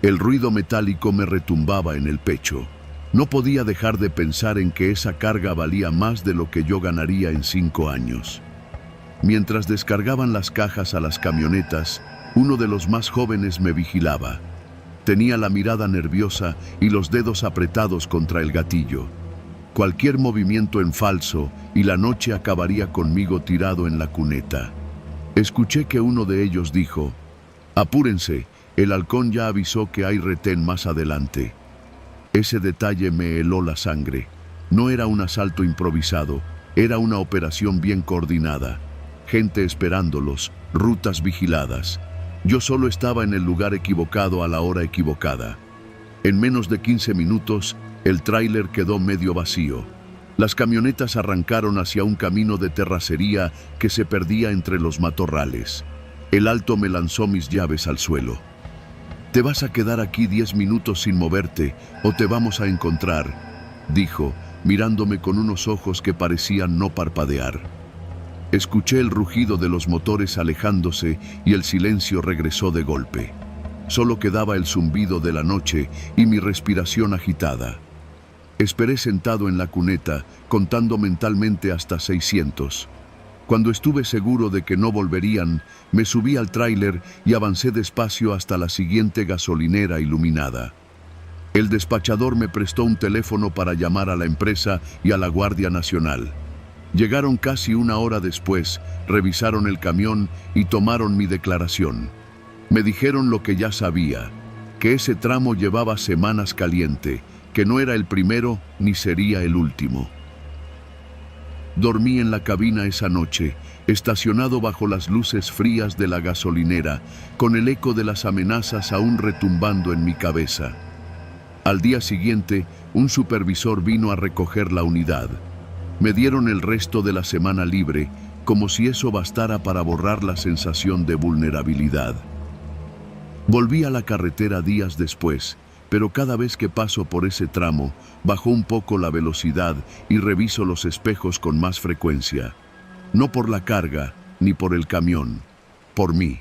El ruido metálico me retumbaba en el pecho. No podía dejar de pensar en que esa carga valía más de lo que yo ganaría en 5 años. Mientras descargaban las cajas a las camionetas, uno de los más jóvenes me vigilaba. Tenía la mirada nerviosa y los dedos apretados contra el gatillo. Cualquier movimiento en falso y la noche acabaría conmigo tirado en la cuneta. Escuché que uno de ellos dijo: «Apúrense, el halcón ya avisó que hay retén más adelante». Ese detalle me heló la sangre. No era un asalto improvisado, era una operación bien coordinada. Gente esperándolos, rutas vigiladas. Yo solo estaba en el lugar equivocado a la hora equivocada. En menos de 15 minutos, el tráiler quedó medio vacío. Las camionetas arrancaron hacia un camino de terracería que se perdía entre los matorrales. El alto me lanzó mis llaves al suelo. «Te vas a quedar aquí 10 minutos sin moverte o te vamos a encontrar», dijo, mirándome con unos ojos que parecían no parpadear. Escuché el rugido de los motores alejándose y el silencio regresó de golpe. Solo quedaba el zumbido de la noche y mi respiración agitada. Esperé sentado en la cuneta, contando mentalmente hasta 600. Cuando estuve seguro de que no volverían, me subí al tráiler y avancé despacio hasta la siguiente gasolinera iluminada. El despachador me prestó un teléfono para llamar a la empresa y a la Guardia Nacional. Llegaron casi 1 hora después, revisaron el camión y tomaron mi declaración. Me dijeron lo que ya sabía, que ese tramo llevaba semanas caliente, que no era el primero ni sería el último. Dormí en la cabina esa noche, estacionado bajo las luces frías de la gasolinera, con el eco de las amenazas aún retumbando en mi cabeza. Al día siguiente, un supervisor vino a recoger la unidad. Me dieron el resto de la semana libre, como si eso bastara para borrar la sensación de vulnerabilidad. Volví a la carretera días después, pero cada vez que paso por ese tramo, bajo un poco la velocidad y reviso los espejos con más frecuencia. No por la carga, ni por el camión, por mí.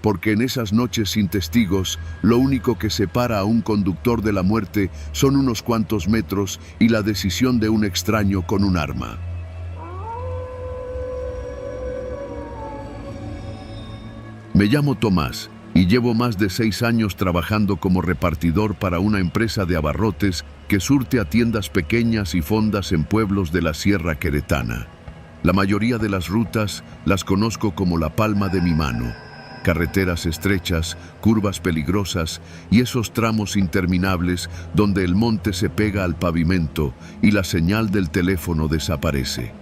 Porque en esas noches sin testigos, lo único que separa a un conductor de la muerte son unos cuantos metros y la decisión de un extraño con un arma. Me llamo Tomás y llevo más de 6 años trabajando como repartidor para una empresa de abarrotes que surte a tiendas pequeñas y fondas en pueblos de la Sierra Queretana. La mayoría de las rutas las conozco como la palma de mi mano. Carreteras estrechas, curvas peligrosas y esos tramos interminables donde el monte se pega al pavimento y la señal del teléfono desaparece.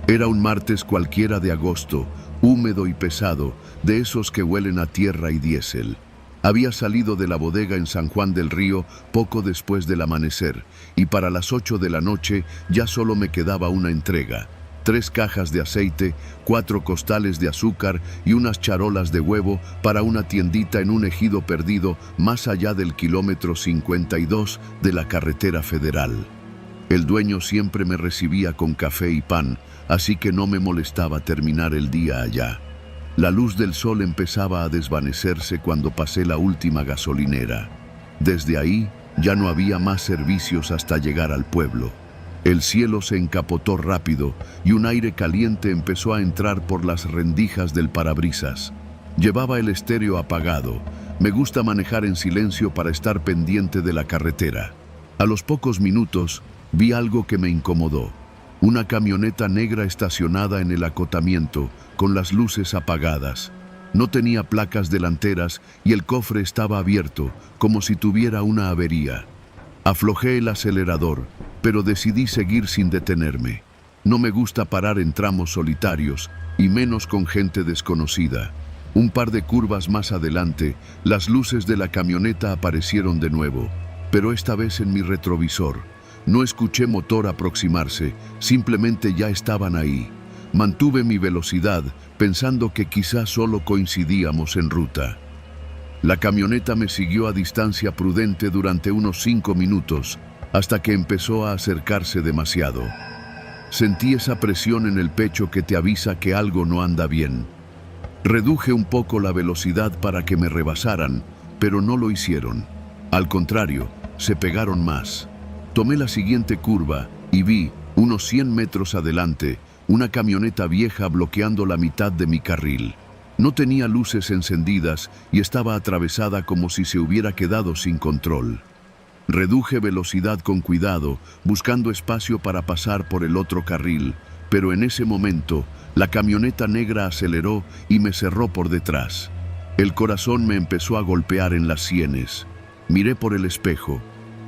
Era un martes cualquiera de agosto, húmedo y pesado, de esos que huelen a tierra y diésel. Había salido de la bodega en San Juan del Río poco después del amanecer y para las 8 de la noche ya solo me quedaba una entrega. 3 cajas de aceite, 4 costales de azúcar y unas charolas de huevo para una tiendita en un ejido perdido más allá del kilómetro 52 de la carretera federal. El dueño siempre me recibía con café y pan, así que no me molestaba terminar el día allá. La luz del sol empezaba a desvanecerse cuando pasé la última gasolinera. Desde ahí Ya no había más servicios hasta llegar al pueblo. El cielo se encapotó rápido y un aire caliente empezó a entrar por las rendijas del parabrisas. Llevaba el estéreo apagado. Me gusta manejar en silencio para estar pendiente de la carretera. A los pocos minutos vi algo que me incomodó. Una camioneta negra estacionada en el acotamiento, con las luces apagadas. No tenía placas delanteras y el cofre estaba abierto, como si tuviera una avería. Aflojé el acelerador, pero decidí seguir sin detenerme. No me gusta parar en tramos solitarios, y menos con gente desconocida. Un par de curvas más adelante, las luces de la camioneta aparecieron de nuevo, pero esta vez en mi retrovisor. No escuché motor aproximarse, simplemente ya estaban ahí. Mantuve mi velocidad, pensando que quizás solo coincidíamos en ruta. La camioneta me siguió a distancia prudente durante unos 5 minutos, hasta que empezó a acercarse demasiado. Sentí esa presión en el pecho que te avisa que algo no anda bien. Reduje un poco la velocidad para que me rebasaran, pero no lo hicieron. Al contrario, se pegaron más. Tomé la siguiente curva y vi, unos 100 metros adelante, una camioneta vieja bloqueando la mitad de mi carril. No tenía luces encendidas y estaba atravesada como si se hubiera quedado sin control. Reduje velocidad con cuidado, buscando espacio para pasar por el otro carril, pero en ese momento, la camioneta negra aceleró y me cerró por detrás. El corazón me empezó a golpear en las sienes. Miré por el espejo.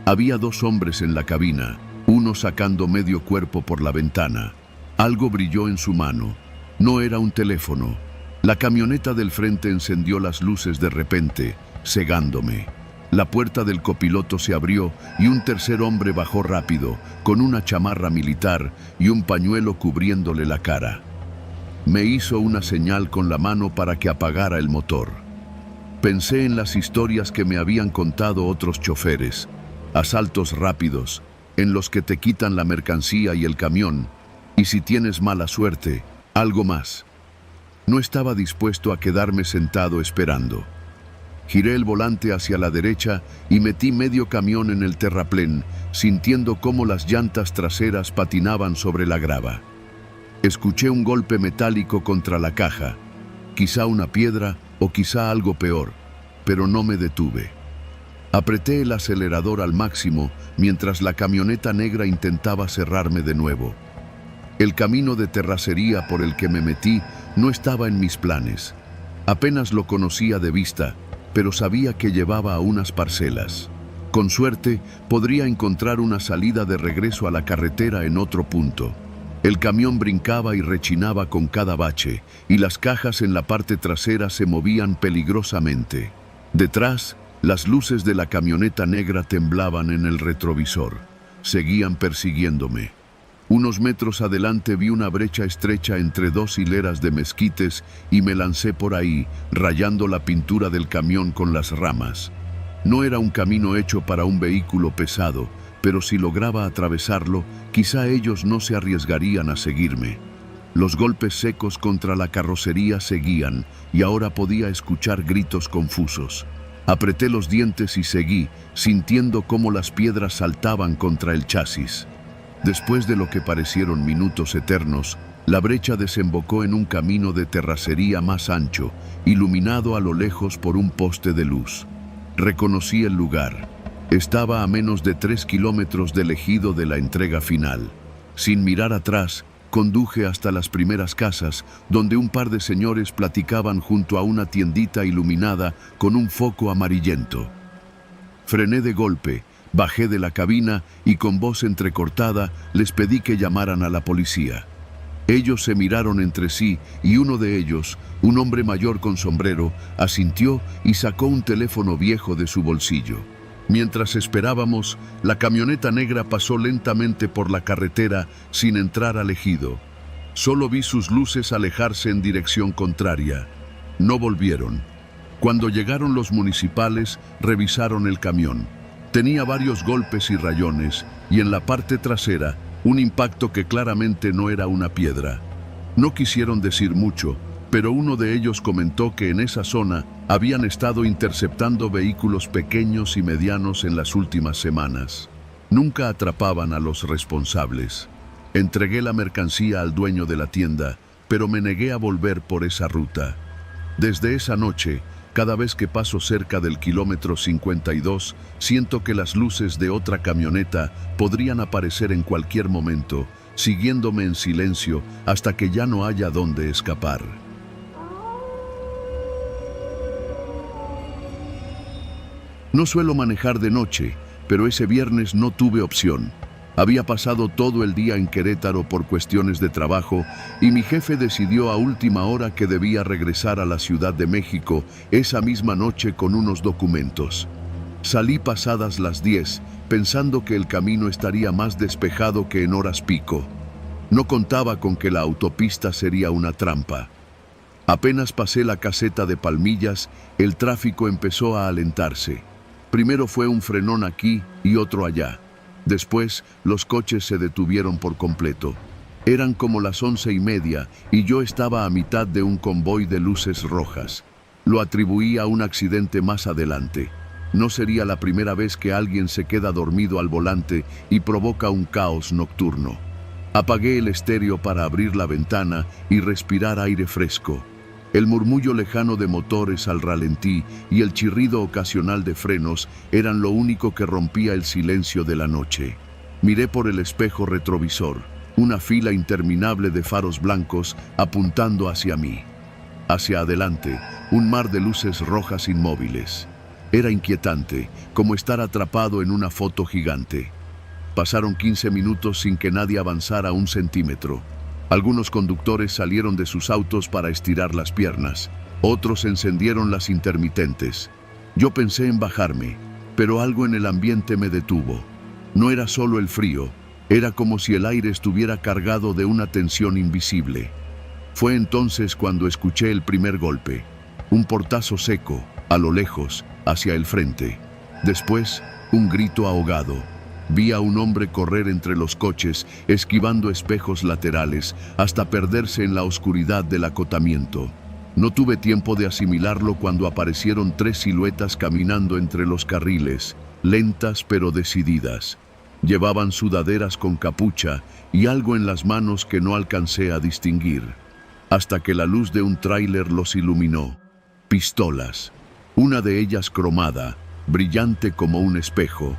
Había 2 hombres en la cabina, uno sacando medio cuerpo por la ventana. Algo brilló en su mano. No era un teléfono. La camioneta del frente encendió las luces de repente, cegándome. La puerta del copiloto se abrió y un tercer hombre bajó rápido, con una chamarra militar y un pañuelo cubriéndole la cara. Me hizo una señal con la mano para que apagara el motor. Pensé en las historias que me habían contado otros choferes. Asaltos rápidos, en los que te quitan la mercancía y el camión, y si tienes mala suerte, algo más. No estaba dispuesto a quedarme sentado esperando. Giré el volante hacia la derecha y metí medio camión en el terraplén, sintiendo cómo las llantas traseras patinaban sobre la grava. Escuché un golpe metálico contra la caja, quizá una piedra o quizá algo peor, pero no me detuve. Apreté el acelerador al máximo mientras la camioneta negra intentaba cerrarme de nuevo. El camino de terracería por el que me metí no estaba en mis planes. Apenas lo conocía de vista, pero sabía que llevaba a unas parcelas. Con suerte, podría encontrar una salida de regreso a la carretera en otro punto. El camión brincaba y rechinaba con cada bache, y las cajas en la parte trasera se movían peligrosamente. Detrás, las luces de la camioneta negra temblaban en el retrovisor. Seguían persiguiéndome. Unos metros adelante vi una brecha estrecha entre 2 hileras de mezquites y me lancé por ahí, rayando la pintura del camión con las ramas. No era un camino hecho para un vehículo pesado, pero si lograba atravesarlo, quizá ellos no se arriesgarían a seguirme. Los golpes secos contra la carrocería seguían y ahora podía escuchar gritos confusos. Apreté los dientes y seguí, sintiendo cómo las piedras saltaban contra el chasis. Después de lo que parecieron minutos eternos, la brecha desembocó en un camino de terracería más ancho, iluminado a lo lejos por un poste de luz. Reconocí el lugar. Estaba a menos de 3 kilómetros del ejido de la entrega final. Sin mirar atrás, conduje hasta las primeras casas, donde un par de señores platicaban junto a una tiendita iluminada con un foco amarillento. Frené de golpe, bajé de la cabina y con voz entrecortada les pedí que llamaran a la policía. Ellos se miraron entre sí y uno de ellos, un hombre mayor con sombrero, asintió y sacó un teléfono viejo de su bolsillo. Mientras esperábamos, la camioneta negra pasó lentamente por la carretera sin entrar al ejido. Solo vi sus luces alejarse en dirección contraria. No volvieron. Cuando llegaron los municipales, revisaron el camión. Tenía varios golpes y rayones, y en la parte trasera, un impacto que claramente no era una piedra. No quisieron decir mucho, pero uno de ellos comentó que en esa zona habían estado interceptando vehículos pequeños y medianos en las últimas semanas. Nunca atrapaban a los responsables. Entregué la mercancía al dueño de la tienda, pero me negué a volver por esa ruta. Desde esa noche, cada vez que paso cerca del kilómetro 52, siento que las luces de otra camioneta podrían aparecer en cualquier momento, siguiéndome en silencio hasta que ya no haya dónde escapar. No suelo manejar de noche, pero ese viernes no tuve opción. Había pasado todo el día en Querétaro por cuestiones de trabajo y mi jefe decidió a última hora que debía regresar a la Ciudad de México esa misma noche con unos documentos. Salí pasadas las 10, pensando que el camino estaría más despejado que en horas pico. No contaba con que la autopista sería una trampa. Apenas pasé la caseta de Palmillas, el tráfico empezó a alentarse. Primero fue un frenón aquí y otro allá. Después, los coches se detuvieron por completo. Eran como las 11:30 y yo estaba a mitad de un convoy de luces rojas. Lo atribuí a un accidente más adelante. No sería la primera vez que alguien se queda dormido al volante y provoca un caos nocturno. Apagué el estéreo para abrir la ventana y respirar aire fresco. El murmullo lejano de motores al ralentí y el chirrido ocasional de frenos eran lo único que rompía el silencio de la noche. Miré por el espejo retrovisor, una fila interminable de faros blancos apuntando hacia mí. Hacia adelante, un mar de luces rojas inmóviles. Era inquietante, como estar atrapado en una foto gigante. Pasaron 15 minutos sin que nadie avanzara un centímetro. Algunos conductores salieron de sus autos para estirar las piernas. Otros encendieron las intermitentes. Yo pensé en bajarme, pero algo en el ambiente me detuvo. No era solo el frío, era como si el aire estuviera cargado de una tensión invisible. Fue entonces cuando escuché el primer golpe. Un portazo seco, a lo lejos, hacia el frente. Después, un grito ahogado. Vi a un hombre correr entre los coches, esquivando espejos laterales, hasta perderse en la oscuridad del acotamiento. No tuve tiempo de asimilarlo cuando aparecieron 3 siluetas caminando entre los carriles, lentas pero decididas. Llevaban sudaderas con capucha y algo en las manos que no alcancé a distinguir, hasta que la luz de un tráiler los iluminó. Pistolas. Una de ellas cromada, brillante como un espejo.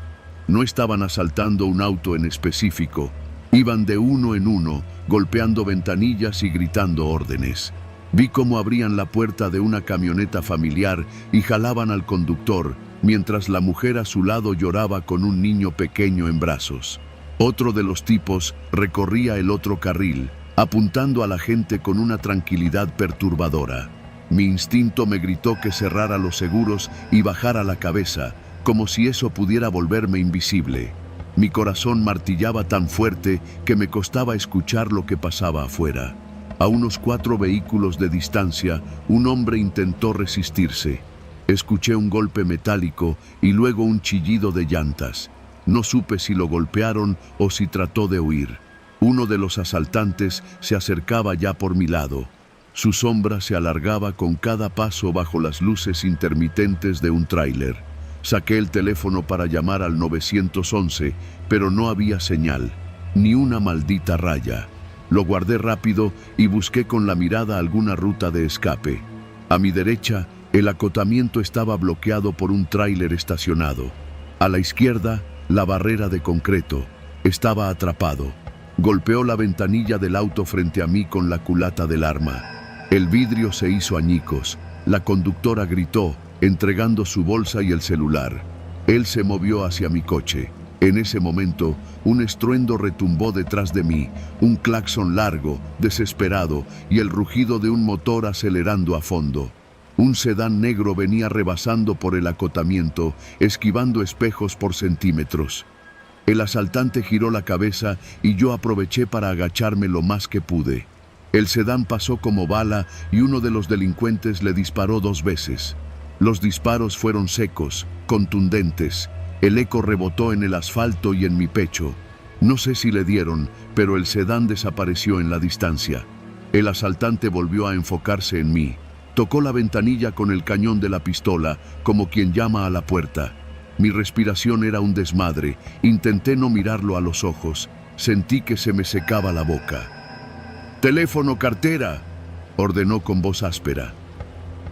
No estaban asaltando un auto en específico, iban de uno en uno, golpeando ventanillas y gritando órdenes. Vi cómo abrían la puerta de una camioneta familiar y jalaban al conductor, mientras la mujer a su lado lloraba con un niño pequeño en brazos. Otro de los tipos recorría el otro carril, apuntando a la gente con una tranquilidad perturbadora. Mi instinto me gritó que cerrara los seguros y bajara la cabeza, como si eso pudiera volverme invisible. Mi corazón martillaba tan fuerte que me costaba escuchar lo que pasaba afuera. A unos 4 vehículos de distancia, un hombre intentó resistirse. Escuché un golpe metálico y luego un chillido de llantas. No supe si lo golpearon o si trató de huir. Uno de los asaltantes se acercaba ya por mi lado. Su sombra se alargaba con cada paso bajo las luces intermitentes de un tráiler. Saqué el teléfono para llamar al 911, pero no había señal, ni una maldita raya. Lo guardé rápido y busqué con la mirada alguna ruta de escape. A mi derecha, el acotamiento estaba bloqueado por un tráiler estacionado. A la izquierda, la barrera de concreto. Estaba atrapado. Golpeó la ventanilla del auto frente a mí con la culata del arma. El vidrio se hizo añicos. La conductora gritó, entregando su bolsa y el celular. Él se movió hacia mi coche. En ese momento, un estruendo retumbó detrás de mí, un claxon largo, desesperado, y el rugido de un motor acelerando a fondo. Un sedán negro venía rebasando por el acotamiento, esquivando espejos por centímetros. El asaltante giró la cabeza y yo aproveché para agacharme lo más que pude. El sedán pasó como bala y uno de los delincuentes le disparó 2 veces. Los disparos fueron secos, contundentes. El eco rebotó en el asfalto y en mi pecho. No sé si le dieron, pero el sedán desapareció en la distancia. El asaltante volvió a enfocarse en mí. Tocó la ventanilla con el cañón de la pistola, como quien llama a la puerta. Mi respiración era un desmadre. Intenté no mirarlo a los ojos. Sentí que se me secaba la boca. «¡Teléfono, cartera!», ordenó con voz áspera.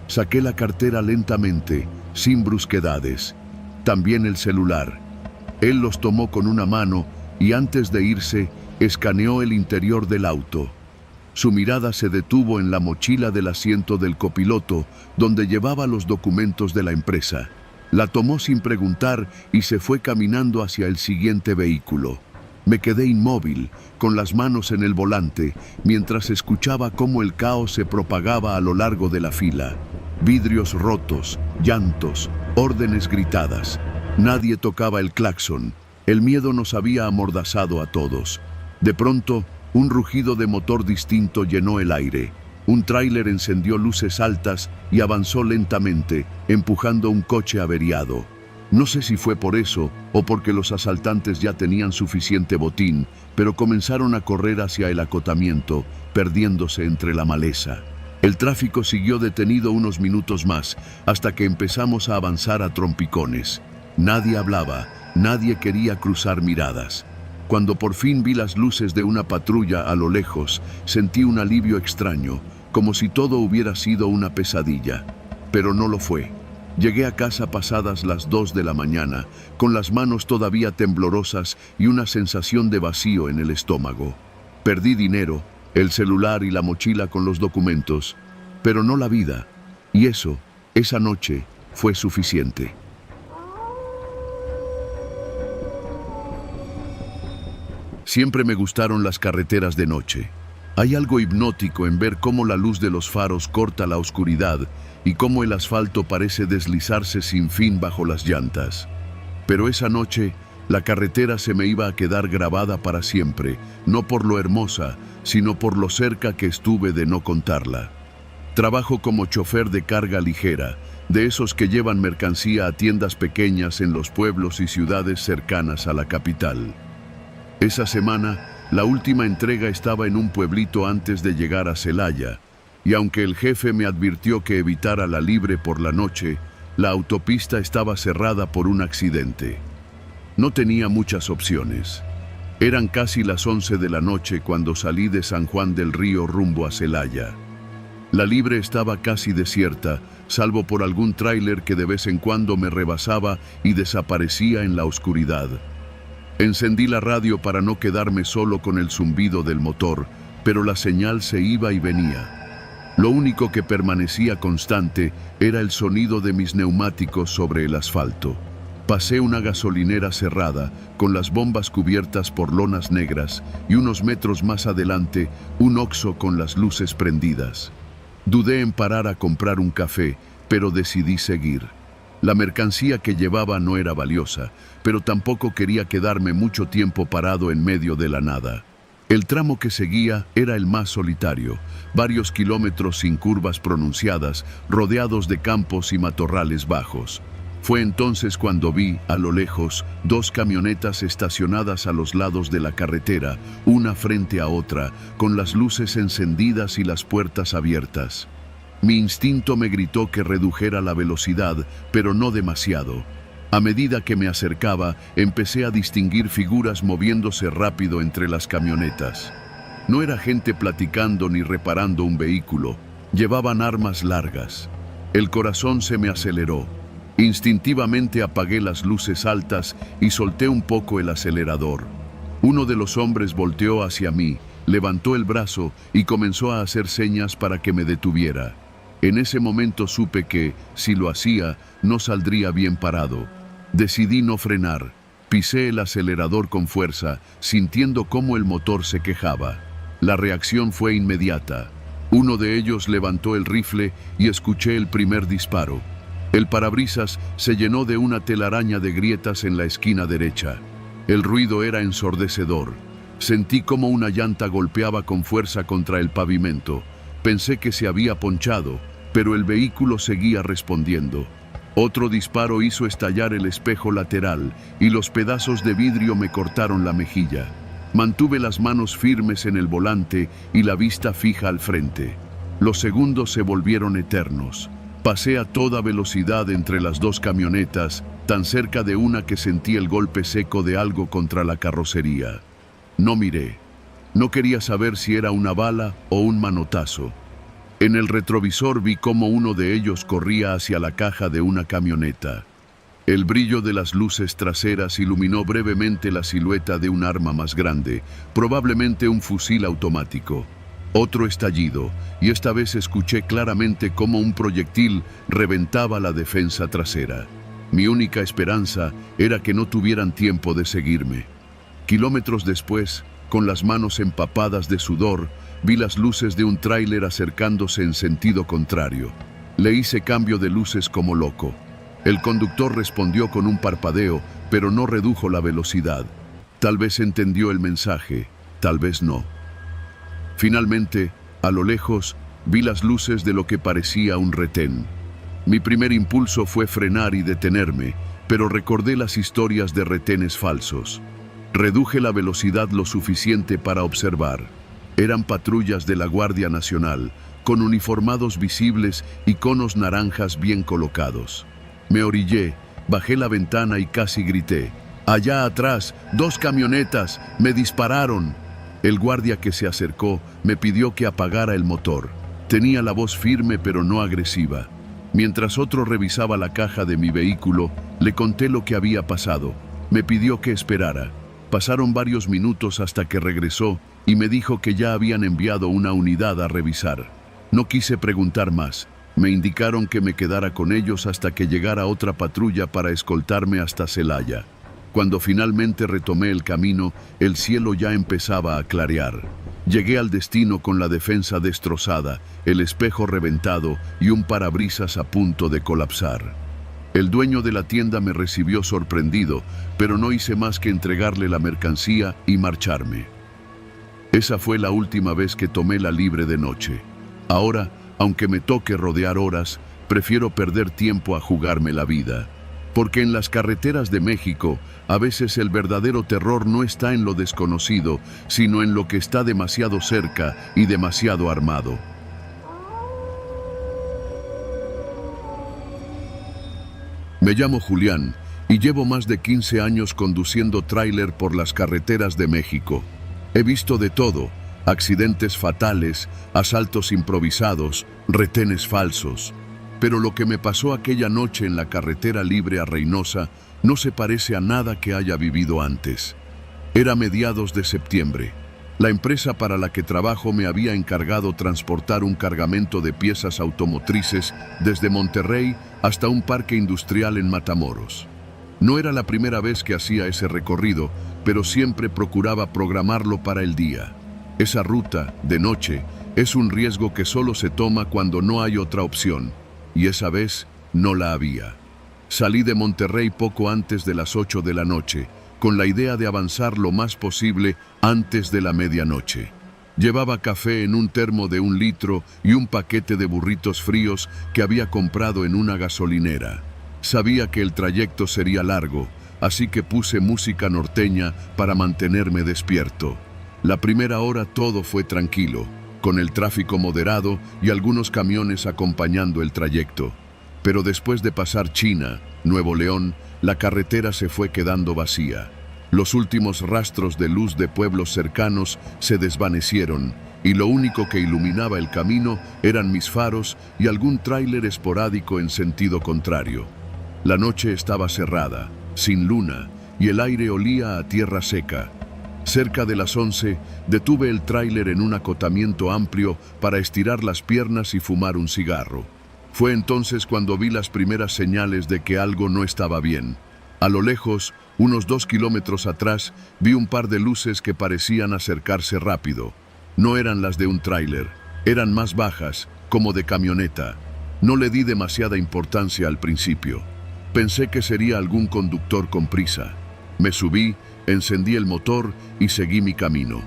Saqué la cartera lentamente, sin brusquedades. También el celular. Él los tomó con una mano y antes de irse, escaneó el interior del auto. Su mirada se detuvo en la mochila del asiento del copiloto, donde llevaba los documentos de la empresa. La tomó sin preguntar y se fue caminando hacia el siguiente vehículo. Me quedé inmóvil, con las manos en el volante, mientras escuchaba cómo el caos se propagaba a lo largo de la fila. Vidrios rotos, llantos, órdenes gritadas. Nadie tocaba el claxon. El miedo nos había amordazado a todos. De pronto, un rugido de motor distinto llenó el aire. Un tráiler encendió luces altas y avanzó lentamente, empujando un coche averiado. No sé si fue por eso o porque los asaltantes ya tenían suficiente botín, pero comenzaron a correr hacia el acotamiento, perdiéndose entre la maleza. El tráfico siguió detenido unos minutos más, hasta que empezamos a avanzar a trompicones. Nadie hablaba, nadie quería cruzar miradas. Cuando por fin vi las luces de una patrulla a lo lejos, sentí un alivio extraño, como si todo hubiera sido una pesadilla. Pero no lo fue. Llegué a casa pasadas las 2 de la mañana, con las manos todavía temblorosas y una sensación de vacío en el estómago. Perdí dinero, el celular y la mochila con los documentos, pero no la vida. Y eso, esa noche, fue suficiente. Siempre me gustaron las carreteras de noche. Hay algo hipnótico en ver cómo la luz de los faros corta la oscuridad y cómo el asfalto parece deslizarse sin fin bajo las llantas. Pero esa noche, la carretera se me iba a quedar grabada para siempre, no por lo hermosa, sino por lo cerca que estuve de no contarla. Trabajo como chofer de carga ligera, de esos que llevan mercancía a tiendas pequeñas en los pueblos y ciudades cercanas a la capital. Esa semana, la última entrega estaba en un pueblito antes de llegar a Celaya, y aunque el jefe me advirtió que evitara la libre por la noche, la autopista estaba cerrada por un accidente. No tenía muchas opciones. Eran casi las 11 de la noche cuando salí de San Juan del Río rumbo a Celaya. La libre estaba casi desierta, salvo por algún tráiler que de vez en cuando me rebasaba y desaparecía en la oscuridad. Encendí la radio para no quedarme solo con el zumbido del motor, pero la señal se iba y venía. Lo único que permanecía constante era el sonido de mis neumáticos sobre el asfalto. Pasé una gasolinera cerrada, con las bombas cubiertas por lonas negras, y unos metros más adelante, un Oxxo con las luces prendidas. Dudé en parar a comprar un café, pero decidí seguir. La mercancía que llevaba no era valiosa, pero tampoco quería quedarme mucho tiempo parado en medio de la nada. El tramo que seguía era el más solitario, varios kilómetros sin curvas pronunciadas, rodeados de campos y matorrales bajos. Fue entonces cuando vi, a lo lejos, 2 camionetas estacionadas a los lados de la carretera, una frente a otra, con las luces encendidas y las puertas abiertas. Mi instinto me gritó que redujera la velocidad, pero no demasiado. A medida que me acercaba, empecé a distinguir figuras moviéndose rápido entre las camionetas. No era gente platicando ni reparando un vehículo. Llevaban armas largas. El corazón se me aceleró. Instintivamente apagué las luces altas y solté un poco el acelerador. Uno de los hombres volteó hacia mí, levantó el brazo y comenzó a hacer señas para que me detuviera. En ese momento supe que, si lo hacía, no saldría bien parado. Decidí no frenar. Pisé el acelerador con fuerza, sintiendo cómo el motor se quejaba. La reacción fue inmediata. Uno de ellos levantó el rifle y escuché el primer disparo. El parabrisas se llenó de una telaraña de grietas en la esquina derecha. El ruido era ensordecedor. Sentí como una llanta golpeaba con fuerza contra el pavimento. Pensé que se había ponchado, pero el vehículo seguía respondiendo. Otro disparo hizo estallar el espejo lateral y los pedazos de vidrio me cortaron la mejilla. Mantuve las manos firmes en el volante y la vista fija al frente. Los segundos se volvieron eternos. Pasé a toda velocidad entre las dos camionetas, tan cerca de una que sentí el golpe seco de algo contra la carrocería. No miré. No quería saber si era una bala o un manotazo. En el retrovisor vi cómo uno de ellos corría hacia la caja de una camioneta. El brillo de las luces traseras iluminó brevemente la silueta de un arma más grande, probablemente un fusil automático. Otro estallido, y esta vez escuché claramente cómo un proyectil reventaba la defensa trasera. Mi única esperanza era que no tuvieran tiempo de seguirme. Kilómetros después, con las manos empapadas de sudor, vi las luces de un tráiler acercándose en sentido contrario. Le hice cambio de luces como loco. El conductor respondió con un parpadeo, pero no redujo la velocidad. Tal vez entendió el mensaje, tal vez no. Finalmente, a lo lejos, vi las luces de lo que parecía un retén. Mi primer impulso fue frenar y detenerme, pero recordé las historias de retenes falsos. Reduje la velocidad lo suficiente para observar. Eran patrullas de la Guardia Nacional, con uniformados visibles y conos naranjas bien colocados. Me orillé, bajé la ventana y casi grité. «Allá atrás, 2 camionetas, me dispararon». El guardia que se acercó me pidió que apagara el motor. Tenía la voz firme pero no agresiva. Mientras otro revisaba la caja de mi vehículo, le conté lo que había pasado. Me pidió que esperara. Pasaron varios minutos hasta que regresó y me dijo que ya habían enviado una unidad a revisar. No quise preguntar más. Me indicaron que me quedara con ellos hasta que llegara otra patrulla para escoltarme hasta Celaya. Cuando finalmente retomé el camino, el cielo ya empezaba a clarear. Llegué al destino con la defensa destrozada, el espejo reventado y un parabrisas a punto de colapsar. El dueño de la tienda me recibió sorprendido, pero no hice más que entregarle la mercancía y marcharme. Esa fue la última vez que tomé la libre de noche. Ahora, aunque me toque rodear horas, prefiero perder tiempo a jugarme la vida. Porque en las carreteras de México, a veces el verdadero terror no está en lo desconocido, sino en lo que está demasiado cerca y demasiado armado. Me llamo Julián y llevo más de 15 años conduciendo tráiler por las carreteras de México. He visto de todo: accidentes fatales, asaltos improvisados, retenes falsos. Pero lo que me pasó aquella noche en la carretera libre a Reynosa no se parece a nada que haya vivido antes. Era mediados de septiembre. La empresa para la que trabajo me había encargado transportar un cargamento de piezas automotrices desde Monterrey hasta un parque industrial en Matamoros. No era la primera vez que hacía ese recorrido, pero siempre procuraba programarlo para el día. Esa ruta, de noche, es un riesgo que solo se toma cuando no hay otra opción. Y esa vez no la había. Salí de Monterrey poco antes de las 8 de la noche, con la idea de avanzar lo más posible antes de la medianoche. Llevaba café en un termo de 1 litro y un paquete de burritos fríos que había comprado en una gasolinera. Sabía que el trayecto sería largo, así que puse música norteña para mantenerme despierto. La primera hora todo fue tranquilo, con el tráfico moderado y algunos camiones acompañando el trayecto. Pero después de pasar China, Nuevo León, la carretera se fue quedando vacía. Los últimos rastros de luz de pueblos cercanos se desvanecieron y lo único que iluminaba el camino eran mis faros y algún tráiler esporádico en sentido contrario. La noche estaba cerrada, sin luna, y el aire olía a tierra seca. Cerca de las 11, detuve el tráiler en un acotamiento amplio para estirar las piernas y fumar un cigarro. Fue entonces cuando vi las primeras señales de que algo no estaba bien. A lo lejos, unos 2 kilómetros atrás, vi un par de luces que parecían acercarse rápido. No eran las de un tráiler, eran más bajas, como de camioneta. No le di demasiada importancia al principio. Pensé que sería algún conductor con prisa. Me subí, encendí el motor y seguí mi camino.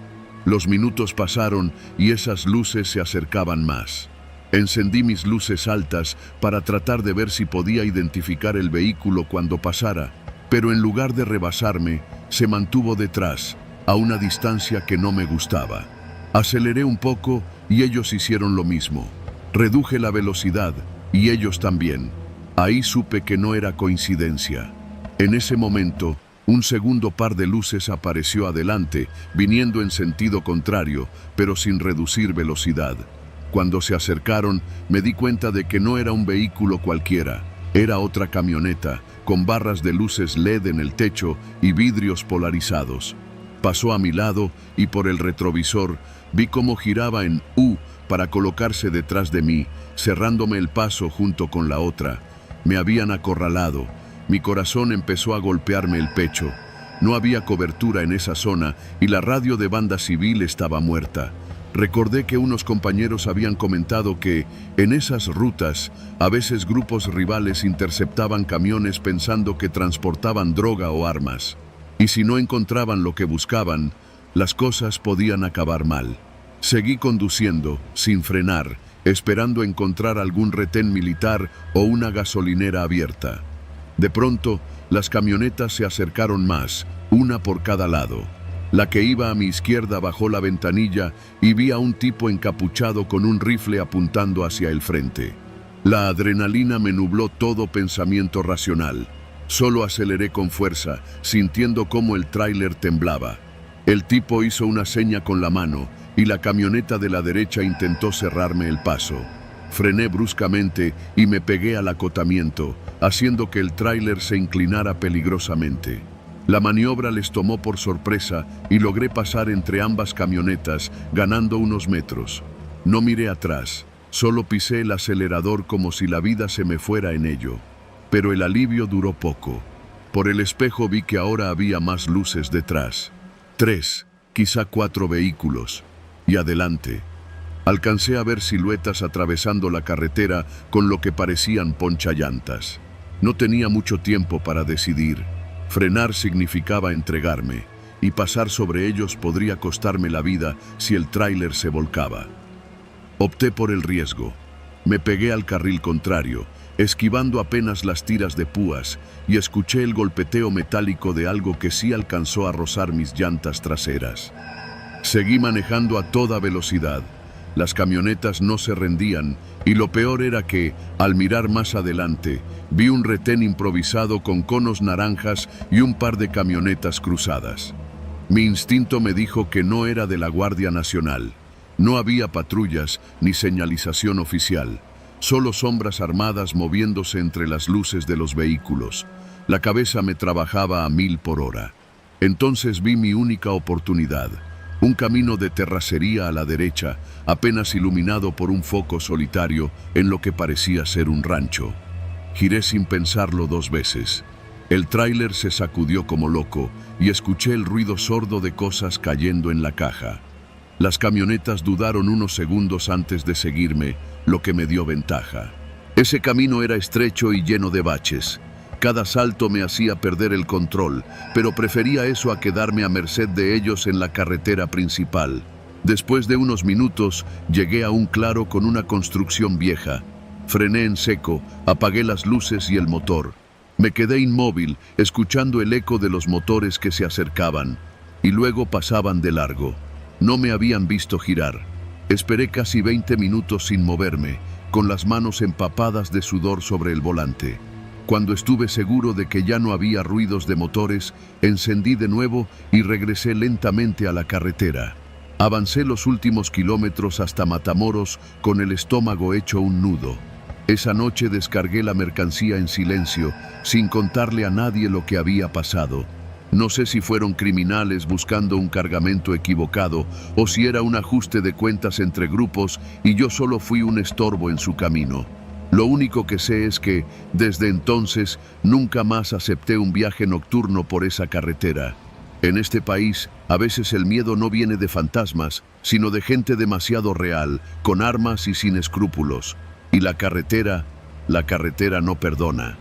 Los minutos pasaron y esas luces se acercaban más. Encendí mis luces altas para tratar de ver si podía identificar el vehículo cuando pasara, pero en lugar de rebasarme, se mantuvo detrás. a una distancia que no me gustaba. Aceleré un poco y ellos hicieron lo mismo. Reduje la velocidad y ellos también. Ahí supe que no era coincidencia. En ese momento, un segundo par de luces apareció adelante, viniendo en sentido contrario, pero sin reducir velocidad. Cuando se acercaron, me di cuenta de que no era un vehículo cualquiera. Era otra camioneta, con barras de luces LED en el techo y vidrios polarizados. Pasó a mi lado y por el retrovisor vi cómo giraba en U para colocarse detrás de mí, cerrándome el paso junto con la otra. Me habían acorralado. Mi corazón empezó a golpearme el pecho. No había cobertura en esa zona y la radio de banda civil estaba muerta. Recordé que unos compañeros habían comentado que, en esas rutas, a veces grupos rivales interceptaban camiones pensando que transportaban droga o armas. Y si no encontraban lo que buscaban, las cosas podían acabar mal. Seguí conduciendo, sin frenar, esperando encontrar algún retén militar o una gasolinera abierta. De pronto, las camionetas se acercaron más, una por cada lado. La que iba a mi izquierda bajó la ventanilla y vi a un tipo encapuchado con un rifle apuntando hacia el frente. La adrenalina me nubló todo pensamiento racional. Solo aceleré con fuerza, sintiendo cómo el tráiler temblaba. El tipo hizo una seña con la mano y la camioneta de la derecha intentó cerrarme el paso. Frené bruscamente y me pegué al acotamiento, haciendo que el tráiler se inclinara peligrosamente. La maniobra les tomó por sorpresa y logré pasar entre ambas camionetas, ganando unos metros. No miré atrás, solo pisé el acelerador como si la vida se me fuera en ello. Pero el alivio duró poco. Por el espejo vi que ahora había más luces detrás. 3, quizá 4 vehículos. Y adelante. Alcancé a ver siluetas atravesando la carretera con lo que parecían ponchallantas. No tenía mucho tiempo para decidir. Frenar significaba entregarme, y pasar sobre ellos podría costarme la vida si el tráiler se volcaba. Opté por el riesgo. Me pegué al carril contrario, esquivando apenas las tiras de púas, y escuché el golpeteo metálico de algo que sí alcanzó a rozar mis llantas traseras. Seguí manejando a toda velocidad. Las camionetas no se rendían, y lo peor era que, al mirar más adelante, vi un retén improvisado con conos naranjas y un par de camionetas cruzadas. Mi instinto me dijo que no era de la Guardia Nacional. No había patrullas ni señalización oficial, solo sombras armadas moviéndose entre las luces de los vehículos. La cabeza me trabajaba a 1000 por hora. Entonces vi mi única oportunidad. Un camino de terracería a la derecha, apenas iluminado por un foco solitario en lo que parecía ser un rancho. Giré sin pensarlo 2 veces. El tráiler se sacudió como loco y escuché el ruido sordo de cosas cayendo en la caja. Las camionetas dudaron unos segundos antes de seguirme, lo que me dio ventaja. Ese camino era estrecho y lleno de baches. Cada salto me hacía perder el control, pero prefería eso a quedarme a merced de ellos en la carretera principal. Después de unos minutos, llegué a un claro con una construcción vieja. Frené en seco, apagué las luces y el motor. Me quedé inmóvil, escuchando el eco de los motores que se acercaban, y luego pasaban de largo. No me habían visto girar. Esperé casi 20 minutos sin moverme, con las manos empapadas de sudor sobre el volante. Cuando estuve seguro de que ya no había ruidos de motores, encendí de nuevo y regresé lentamente a la carretera. Avancé los últimos kilómetros hasta Matamoros con el estómago hecho un nudo. Esa noche descargué la mercancía en silencio, sin contarle a nadie lo que había pasado. No sé si fueron criminales buscando un cargamento equivocado o si era un ajuste de cuentas entre grupos y yo solo fui un estorbo en su camino. Lo único que sé es que, desde entonces, nunca más acepté un viaje nocturno por esa carretera. En este país, a veces el miedo no viene de fantasmas, sino de gente demasiado real, con armas y sin escrúpulos. Y la carretera no perdona.